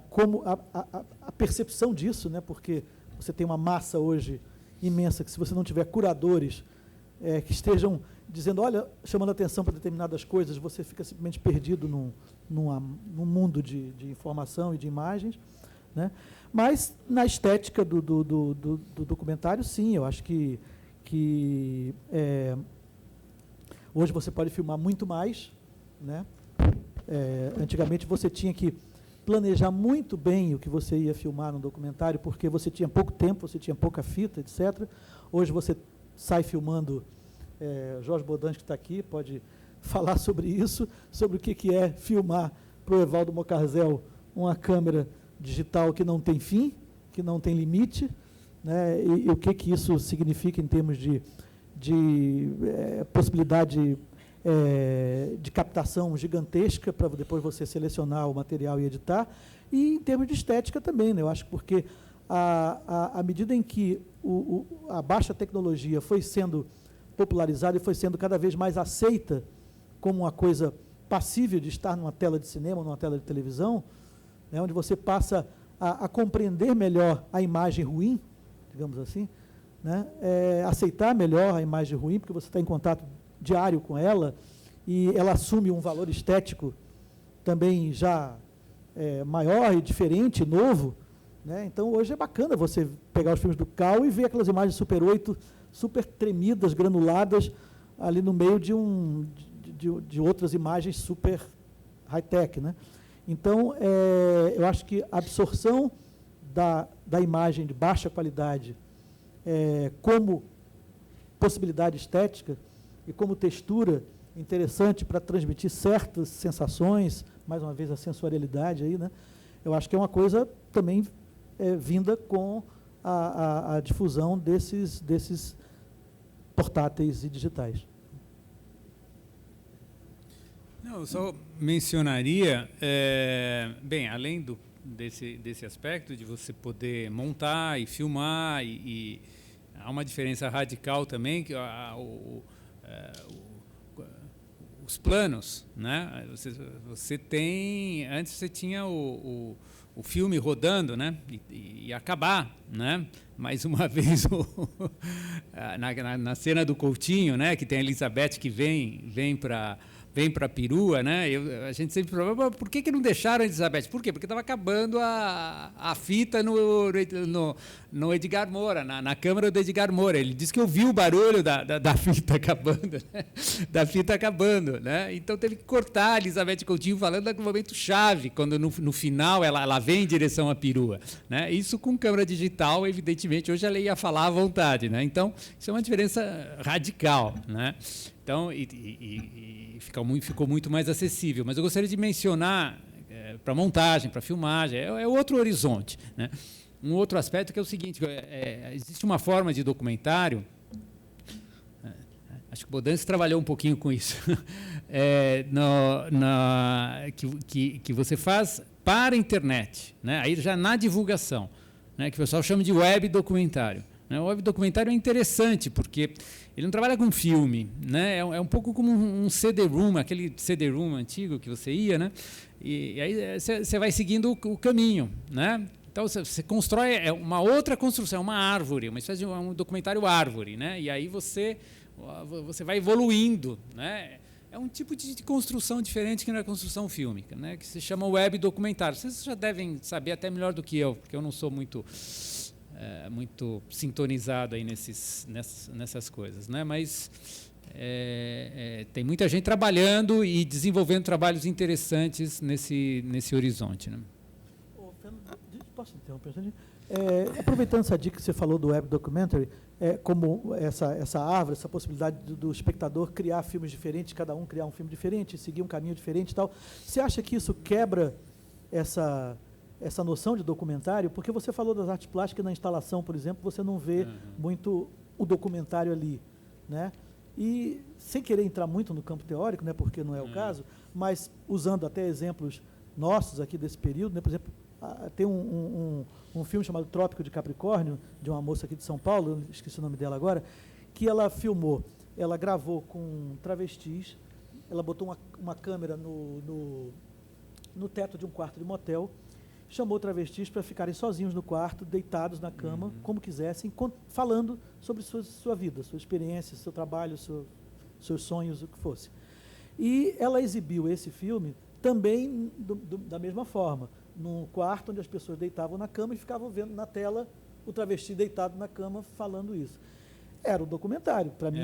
percepção disso, né? Porque você tem uma massa hoje imensa que, se você não tiver curadores que estejam dizendo, olha, chamando atenção para determinadas coisas, você fica simplesmente perdido num mundo de informação e de imagens, né? Mas, na estética do documentário, sim, eu acho que hoje você pode filmar muito mais, né? Antigamente você tinha que planejar muito bem o que você ia filmar no documentário, porque você tinha pouco tempo, você tinha pouca fita, etc. Hoje você sai filmando, Jorge Bodan, que está aqui, pode falar sobre isso, sobre o que é filmar para o Evaldo Mocarzel uma câmera digital que não tem fim, que não tem limite, né? E o que isso significa em termos de possibilidade de captação gigantesca para depois você selecionar o material e editar, e em termos de estética também, né? Eu acho que porque à medida em que a baixa tecnologia foi sendo popularizada e foi sendo cada vez mais aceita como uma coisa passível de estar numa tela de cinema, numa tela de televisão, né, onde você passa a compreender melhor a imagem ruim, digamos assim, né, aceitar melhor a imagem ruim, porque você está em contato diário com ela, e ela assume um valor estético também já maior e diferente, novo, né? Então, hoje é bacana você pegar os filmes do Cal e ver aquelas imagens Super 8, super tremidas, granuladas, ali no meio de outras imagens super high-tech, né? Então, eu acho que a absorção da imagem de baixa qualidade como possibilidade estética e como textura interessante para transmitir certas sensações, mais uma vez a sensorialidade aí, né? Eu acho que é uma coisa também vinda com a difusão desses portáteis e digitais. Não, eu só mencionaria, bem, além desse aspecto de você poder montar e filmar, e há uma diferença radical também, que os planos, né? Você tem, antes você tinha o filme rodando, né? E acabar, né? Mais uma vez na cena do Coutinho, né? Que tem a Elizabeth que vem para a perua, né? A gente sempre falava, por que não deixaram a Elizabeth? Por quê? Porque estava acabando a fita no Edgar Moura, na câmera do Edgar Moura. Ele disse que ouviu o barulho da fita acabando, né? Da fita acabando, né? Então teve que cortar a Elizabeth Coutinho falando daquele momento chave, quando no final ela vem em direção à perua, né? Isso com câmera digital, evidentemente, hoje ela ia falar à vontade, né? Então, isso é uma diferença radical, né? Então, ficou muito mais acessível. Mas eu gostaria de mencionar, para montagem, para filmagem, é outro horizonte, né? Um outro aspecto que é o seguinte, existe uma forma de documentário, acho que o Bodan trabalhou um pouquinho com isso, que você faz para a internet, né? Aí já na divulgação, né? Que o pessoal chama de web documentário. O web documentário é interessante, porque ele não trabalha com filme, né? É um pouco como um CD-ROOM, aquele CD-ROOM antigo que você ia, né? E aí você vai seguindo o caminho, né? Então você constrói uma outra construção, uma árvore, uma espécie de um documentário árvore, né? E aí você vai evoluindo, né? É um tipo de construção diferente que não é construção fílmica, né? Que se chama web documentário. Vocês já devem saber até melhor do que eu, porque eu não sou muito sintonizado aí nessas coisas, né? Mas tem muita gente trabalhando e desenvolvendo trabalhos interessantes nesse horizonte, né? Posso interromper? Aproveitando essa dica que você falou do web documentary, como essa árvore, essa possibilidade do espectador criar filmes diferentes, cada um criar um filme diferente, seguir um caminho diferente e tal, você acha que isso quebra essa noção de documentário? Porque você falou das artes plásticas na instalação, por exemplo, você não vê muito o documentário ali, né? E, sem querer entrar muito no campo teórico, né, porque não é o caso, mas usando até exemplos nossos aqui desse período, né, por exemplo, tem um filme chamado Trópico de Capricórnio, de uma moça aqui de São Paulo, eu esqueci o nome dela agora, que ela filmou, ela gravou com travestis, ela botou uma câmera no teto de um quarto de motel, chamou travestis para ficarem sozinhos no quarto, deitados na cama, como quisessem, falando sobre sua vida, sua experiência, seu trabalho, seus sonhos, o que fosse. E ela exibiu esse filme também da mesma forma, num quarto onde as pessoas deitavam na cama e ficavam vendo na tela o travesti deitado na cama falando isso. Era um documentário. Para mim,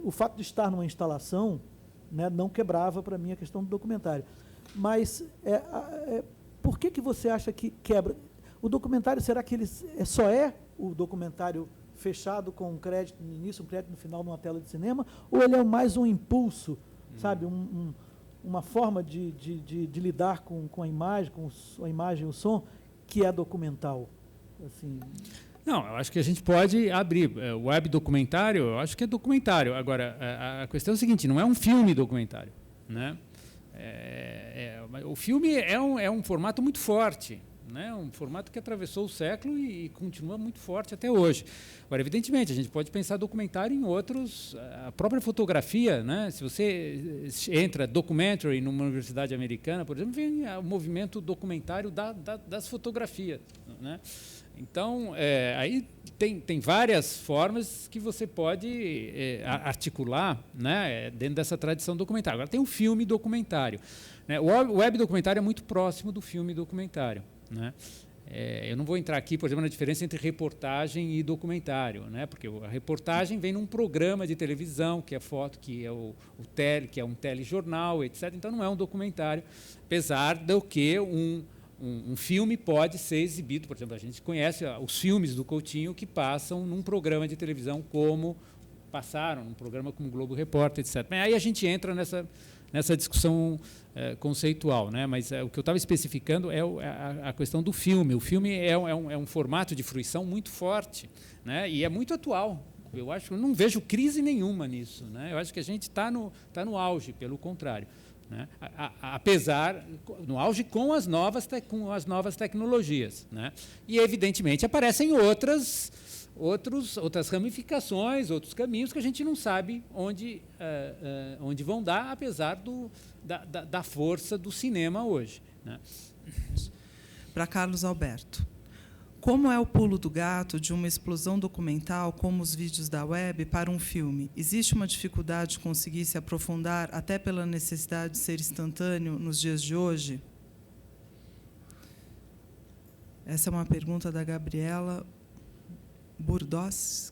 o fato de estar numa instalação, né, não quebrava para mim a questão do documentário. Mas por que você acha que quebra? O documentário, será que ele só é o documentário fechado com um crédito no início, um crédito no final, numa tela de cinema, ou ele é mais um impulso, sabe, uma forma de lidar com a imagem, e o som, que é documental? Assim... Não, eu acho que a gente pode abrir. O web documentário, eu acho que é documentário. Agora, a questão é a seguinte, não é um filme documentário, né? O filme é um formato muito forte, né? Um formato que atravessou o século e continua muito forte até hoje. Agora, evidentemente, a gente pode pensar documentário em outros... A própria fotografia, né? Se você entra documentary numa universidade americana, por exemplo, vem o movimento documentário das fotografias, né? Então, aí tem várias formas que você pode articular, né, dentro dessa tradição documentária. Agora, tem o filme documentário, né? O web documentário é muito próximo do filme documentário, né? Eu não vou entrar aqui, por exemplo, na diferença entre reportagem e documentário, né? Porque a reportagem vem num programa de televisão, que é foto, que é que é um telejornal, etc. Então, não é um documentário, apesar do que um filme pode ser exibido. Por exemplo, a gente conhece os filmes do Coutinho que passam num programa de televisão como passaram, num programa como Globo Repórter, etc. Mas aí a gente entra nessa discussão conceitual, né? Mas o que eu estava especificando é a questão do filme. O filme é um formato de fruição muito forte, né? E é muito atual. Eu não vejo crise nenhuma nisso, né? Eu acho que a gente está no auge, pelo contrário, né? Apesar no auge com as novas tecnologias, né? E evidentemente aparecem outras ramificações, outros caminhos que a gente não sabe onde vão dar, apesar da força do cinema hoje, né? Para Carlos Alberto, como é o pulo do gato de uma explosão documental, como os vídeos da web, para um filme? Existe uma dificuldade de conseguir se aprofundar, até pela necessidade de ser instantâneo nos dias de hoje? Essa é uma pergunta da Gabriela Bordache.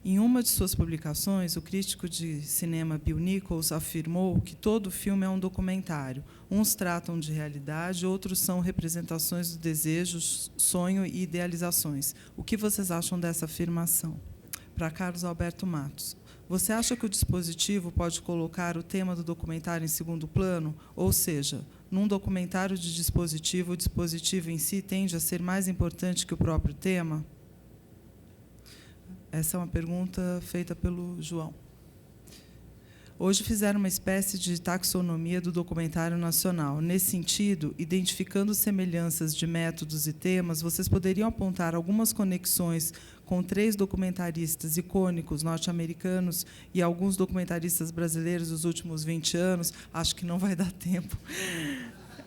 Em uma de suas publicações, o crítico de cinema Bill Nichols afirmou que todo filme é um documentário. Uns tratam de realidade, outros são representações do desejo, sonho e idealizações. O que vocês acham dessa afirmação? Para Carlos Alberto Matos, você acha que o dispositivo pode colocar o tema do documentário em segundo plano? Ou seja, num documentário de dispositivo, o dispositivo em si tende a ser mais importante que o próprio tema? Essa é uma pergunta feita pelo João. Hoje fizeram uma espécie de taxonomia do documentário nacional. Nesse sentido, identificando semelhanças de métodos e temas, vocês poderiam apontar algumas conexões com 3 documentaristas icônicos norte-americanos e alguns documentaristas brasileiros dos últimos 20 anos? Acho que não vai dar tempo.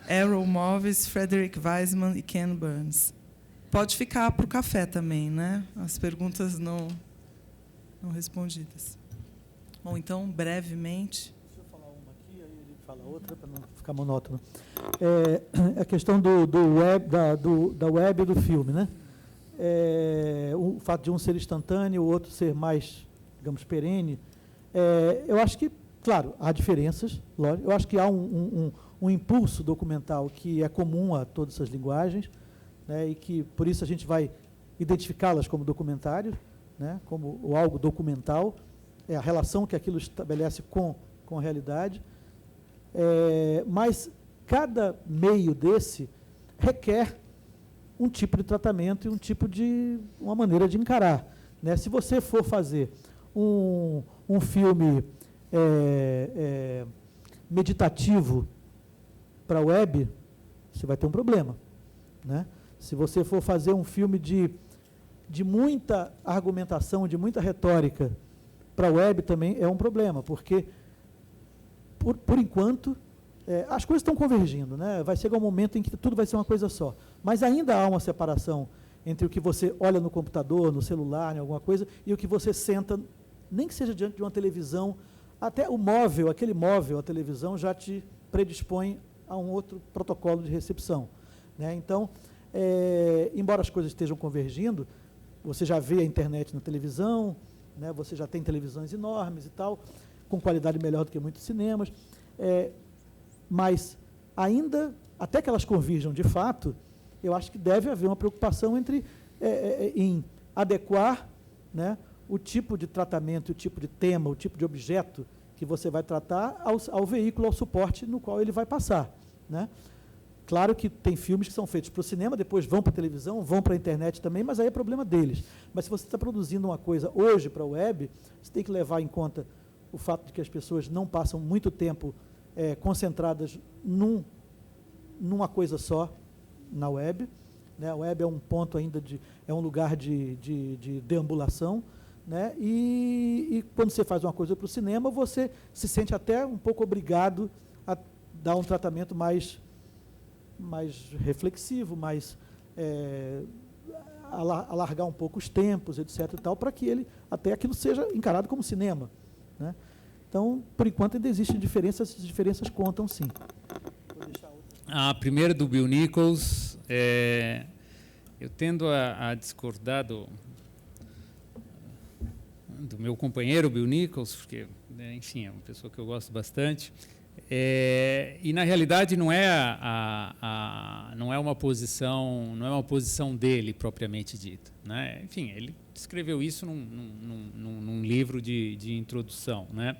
Errol Morris, Frederick Wiseman e Ken Burns. Pode ficar para o café também, né? As perguntas não respondidas. Bom, então, brevemente... Deixa eu falar uma aqui, aí ele fala outra, para não ficar monótono. A questão da web e do filme, né? O fato de um ser instantâneo, o outro ser mais, digamos, perene. Eu acho que, claro, há diferenças, lógico. Eu acho que há um impulso documental que é comum a todas essas linguagens, né, e que, por isso, a gente vai identificá-las como documentários, né, como algo documental, a relação que aquilo estabelece com a realidade. Mas cada meio desse requer um tipo de tratamento e uma maneira de encarar, né? Se você for fazer um filme meditativo para a web, você vai ter um problema, né? Se você for fazer um filme de muita argumentação, de muita retórica para a web, também é um problema, porque, por enquanto, as coisas estão convergindo, né? Vai chegar um momento em que tudo vai ser uma coisa só. Mas ainda há uma separação entre o que você olha no computador, no celular, em alguma coisa, e o que você senta, nem que seja diante de uma televisão, até o móvel, aquele móvel, a televisão, já te predispõe a um outro protocolo de recepção, né? Então, embora as coisas estejam convergindo, você já vê a internet na televisão, né? Você já tem televisões enormes e tal, com qualidade melhor do que muitos cinemas, mas ainda, até que elas convirjam de fato, eu acho que deve haver uma preocupação em adequar, né, o tipo de tratamento, o tipo de tema, o tipo de objeto que você vai tratar ao veículo, ao suporte no qual ele vai passar, né? Claro que tem filmes que são feitos para o cinema, depois vão para a televisão, vão para a internet também, mas aí é problema deles. Mas se você está produzindo uma coisa hoje para a web, você tem que levar em conta o fato de que as pessoas não passam muito tempo concentradas numa coisa só na web, né? A web é um ponto ainda é um lugar de deambulação, né? E quando você faz uma coisa para o cinema, você se sente até um pouco obrigado a dar um tratamento mais reflexivo, mais alargar um pouco os tempos, etc. e tal, para que até aquilo seja encarado como cinema, né? Então, por enquanto, ainda existem diferenças, as diferenças contam, sim. Vou deixar outra. A primeira do Bill Nichols, eu tendo a discordar do meu companheiro Bill Nichols, porque, enfim, é uma pessoa que eu gosto bastante. E na realidade não é uma posição dele propriamente dita, né? Enfim, ele escreveu isso num livro de introdução, né?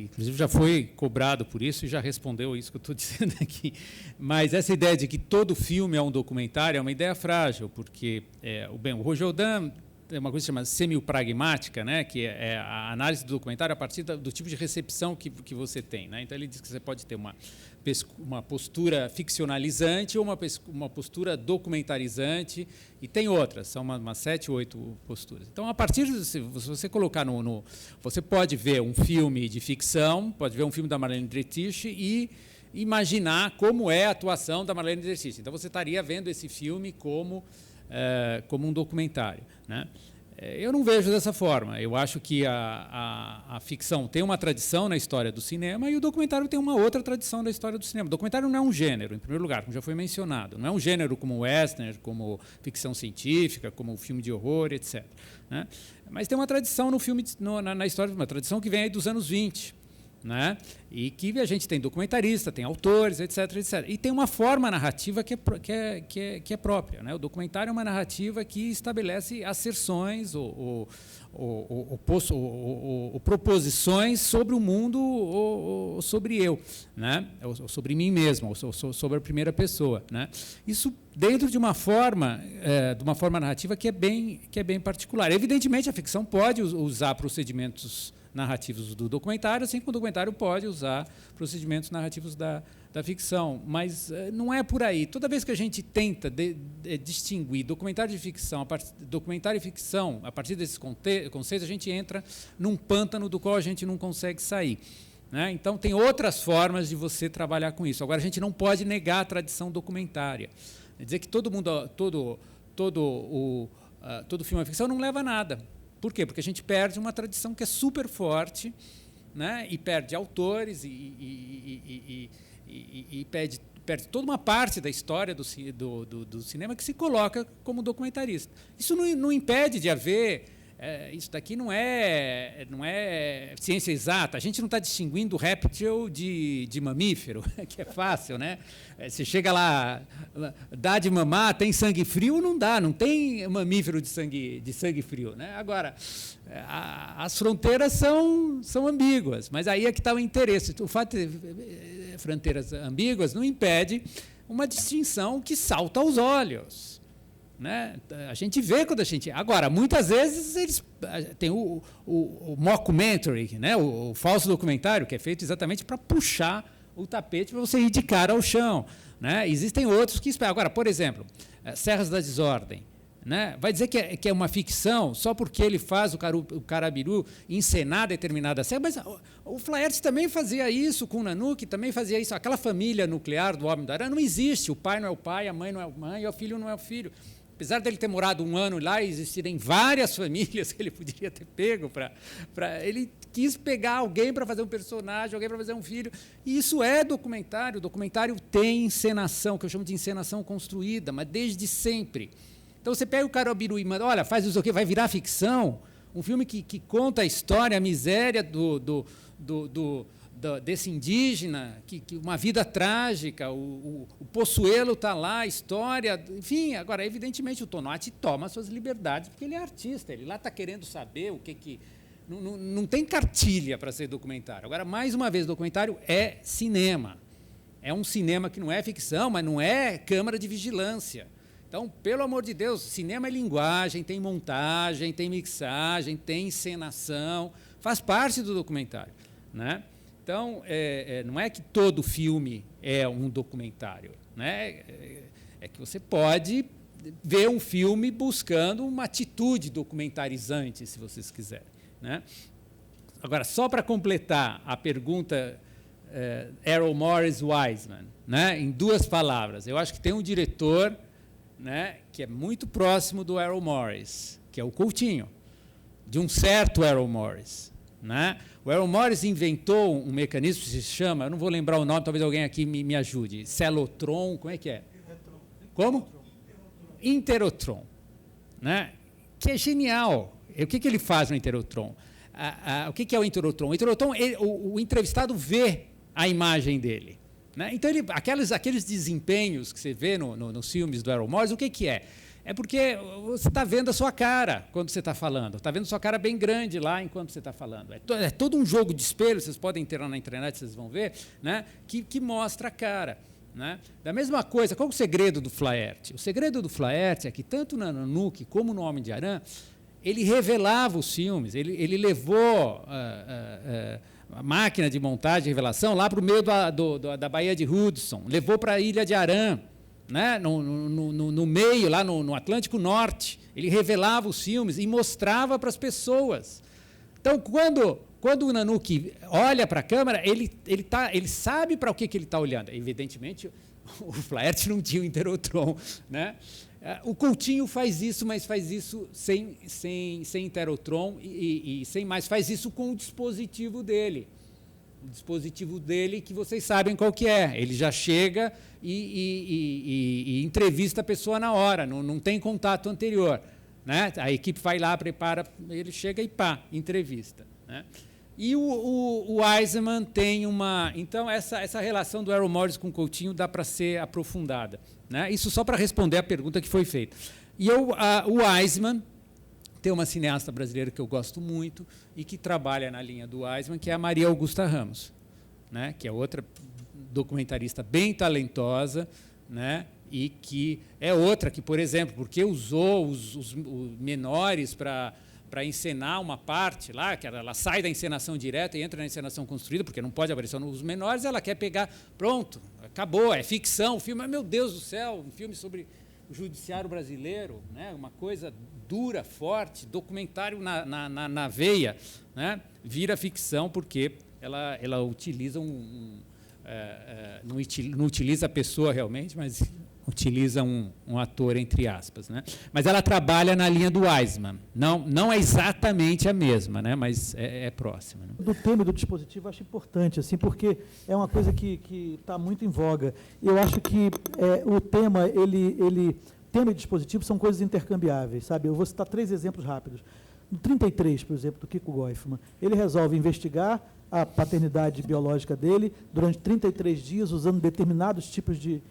Inclusive já foi cobrado por isso e já respondeu isso que eu estou dizendo aqui. Mas essa ideia de que todo filme é um documentário é uma ideia frágil, porque o Roger Houdin tem uma coisa chamada semiopragmática, né, que é a análise do documentário a partir do tipo de recepção que você tem, né? Então ele diz que você pode ter uma postura ficcionalizante ou uma postura documentarizante, e tem outras, são umas 7 ou 8 posturas. Então, a partir se você colocar você pode ver um filme de ficção, pode ver um filme da Marlene Dietrich e imaginar como é a atuação da Marlene Dietrich. Então você estaria vendo esse filme como um documentário, né? Eu não vejo dessa forma. Eu acho que a ficção tem uma tradição na história do cinema e o documentário tem uma outra tradição na história do cinema. O documentário não é um gênero, em primeiro lugar, como já foi mencionado. Não é um gênero como o western, como ficção científica, como o filme de horror, etc., né? Mas tem uma tradição no filme, na história, uma tradição que vem aí dos anos 20. Né? E que a gente tem documentarista, tem autores, etc., etc. E tem uma forma narrativa que é própria, né? O documentário é uma narrativa que estabelece asserções ou proposições sobre o mundo ou sobre eu, né? Ou sobre mim mesmo, ou sobre a primeira pessoa, né? Isso dentro de uma forma narrativa que é bem particular. Evidentemente, a ficção pode usar procedimentos narrativos do documentário, assim como o documentário pode usar procedimentos narrativos da ficção, mas não é por aí. Toda vez que a gente tenta distinguir documentário e ficção a partir desses conceitos, a gente entra num pântano do qual a gente não consegue sair, né? Então, tem outras formas de você trabalhar com isso. Agora, a gente não pode negar a tradição documentária. Dizer que todo filme é ficção não leva a nada. Por quê? Porque a gente perde uma tradição que é super forte, né? E perde autores e perde toda uma parte da história do cinema que se coloca como documentarista. Isso não impede de haver... isso daqui não é ciência exata. A gente não está distinguindo réptil de mamífero, que é fácil, né? Você chega lá, dá de mamar, tem sangue frio? Não dá, não tem mamífero de sangue frio, né? Agora, as fronteiras são ambíguas, mas aí é que está o interesse. O fato de fronteiras ambíguas não impede uma distinção que salta aos olhos, né? A gente vê quando a gente... Agora, muitas vezes eles tem o mockumentary, né? O falso documentário, que é feito exatamente para puxar o tapete para você ir de cara ao chão, né? Existem outros que esperam. Agora, por exemplo, Serras da Desordem, né? Vai dizer que é uma ficção só porque ele faz o Carabiru encenar determinada cena, mas o Flaherty também fazia isso com o Nanook, também fazia isso. Aquela família nuclear do Homem da Aranha não existe. O pai não é o pai, a mãe não é a mãe, e o filho não é o filho. Apesar dele ter morado um ano lá e existirem várias famílias que ele poderia ter pego ele quis pegar alguém para fazer um personagem, alguém para fazer um filho. E isso é documentário. O documentário tem encenação, que eu chamo de encenação construída, mas desde sempre. Então, você pega o Caruabiru e manda, olha, faz isso aqui, vai virar ficção. Um filme que conta a história, a miséria desse indígena, uma vida trágica, o Poçuelo está lá, a história, enfim. Agora, evidentemente, o Tonotti toma suas liberdades, porque ele é artista, ele lá está querendo saber o que... Não tem cartilha para ser documentário. Agora, mais uma vez, documentário é cinema. É um cinema que não é ficção, mas não é câmara de vigilância. Então, pelo amor de Deus, cinema é linguagem, tem montagem, tem mixagem, tem encenação, faz parte do documentário, né? Então, não é que todo filme é um documentário, né? É que você pode ver um filme buscando uma atitude documentarizante, se vocês quiserem, né? Agora, só para completar a pergunta, Errol Morris Wiseman, né? Em 2 palavras, eu acho que tem um diretor, né, que é muito próximo do Errol Morris, que é o Coutinho, de um certo Errol Morris, né? O Errol Morris inventou um mecanismo que se chama, eu não vou lembrar o nome, talvez alguém aqui me ajude, celotron, como é que é? Como? Interotron, né? Que é genial. O que ele faz no Interotron? O que é o Interotron? O Interotron, o entrevistado vê a imagem dele, né? Então, aqueles desempenhos que você vê nos filmes do Errol Morris, o que é? É porque você está vendo a sua cara quando você está falando. Está vendo a sua cara bem grande lá enquanto você está falando. É todo um jogo de espelho, vocês podem entrar na internet, vocês vão ver, né, que mostra a cara, né? Da mesma coisa, qual é o segredo do Flaherty? O segredo do Flaherty é que, tanto na Nanook como no Homem de Arã, ele revelava os filmes, ele levou a máquina de montagem e revelação lá para o meio da Baía de Hudson, levou para a Ilha de Arã, né? No meio, lá no Atlântico Norte. Ele revelava os filmes e mostrava para as pessoas. Então, quando o Nanook olha para a câmera, ele sabe para o que ele está olhando. Evidentemente, o Flaherty não tinha o Interotron, né? O Coutinho faz isso, mas faz isso sem Interotron e sem mais. Faz isso com o dispositivo dele. O dispositivo dele, que vocês sabem qual que é. Ele já chega e entrevista a pessoa na hora, não tem contato anterior, né? A equipe vai lá, prepara, ele chega e entrevista, né? E o Wiseman tem uma... Então, essa relação do Errol Morris com o Coutinho dá para ser aprofundada, né? Isso só para responder a pergunta que foi feita. E o Wiseman tem uma cineasta brasileira que eu gosto muito e que trabalha na linha do Wiseman, que é a Maria Augusta Ramos, né? Que é outra documentarista bem talentosa, né? E que é outra que, por exemplo, porque usou os menores para encenar uma parte lá, que ela sai da encenação direta e entra na encenação construída, porque não pode aparecer os menores, ela quer pegar, pronto, acabou, é ficção, o filme, meu Deus do céu, um filme sobre o judiciário brasileiro, né? Uma coisa dura, forte, documentário na veia, né? Vira ficção porque ela utiliza não utiliza a pessoa realmente, mas utiliza um ator, entre aspas, né? Mas ela trabalha na linha do Wiseman. Não é exatamente a mesma, né? Mas é próxima, né? Do tema e do dispositivo eu acho importante, assim, porque é uma coisa que está muito em voga. Eu acho que o tema, tema e dispositivo são coisas intercambiáveis, sabe? Eu vou citar 3 exemplos rápidos. No 33, por exemplo, do Kiko Goifman, ele resolve investigar a paternidade biológica dele durante 33 dias, usando determinados tipos de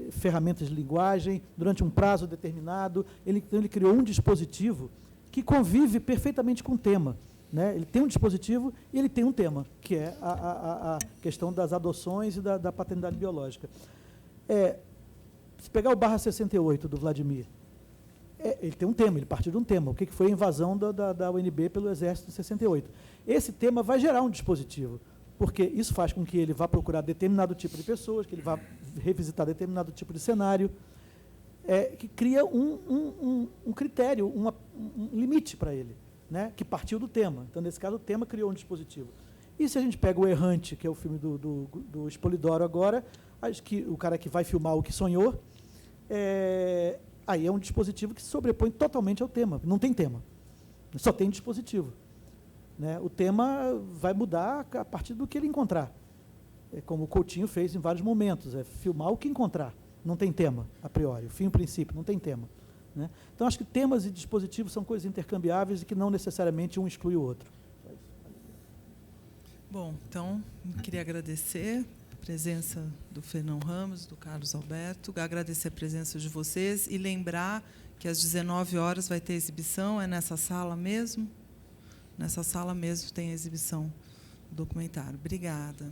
ferramentas de linguagem, durante um prazo determinado. Ele criou um dispositivo que convive perfeitamente com o tema, né? Ele tem um dispositivo e ele tem um tema, que é a questão das adoções e da paternidade biológica. Se pegar o /68 do Vladimir, ele tem um tema, ele partiu de um tema. O que foi a invasão da UNB pelo Exército em 68? Esse tema vai gerar um dispositivo, porque isso faz com que ele vá procurar determinado tipo de pessoas, que ele vá revisitar determinado tipo de cenário, que cria um critério, um limite para ele, né, que partiu do tema. Então, nesse caso, o tema criou um dispositivo. E se a gente pega o Errante, que é o filme do Spolidoro agora, acho que o cara que vai filmar o que sonhou, Aí é um dispositivo que se sobrepõe totalmente ao tema. Não tem tema. Só tem dispositivo. Né? O tema vai mudar a partir do que ele encontrar. É como o Coutinho fez em vários momentos. É filmar o que encontrar. Não tem tema, a priori. O fim e o princípio, não tem tema. Né? Então, acho que temas e dispositivos são coisas intercambiáveis e que não necessariamente um exclui o outro. Bom, então, queria agradecer a presença do Fernão Ramos, do Carlos Alberto, agradecer a presença de vocês e lembrar que às 19 horas vai ter exibição, é nessa sala mesmo? Nessa sala mesmo tem a exibição do documentário. Obrigada.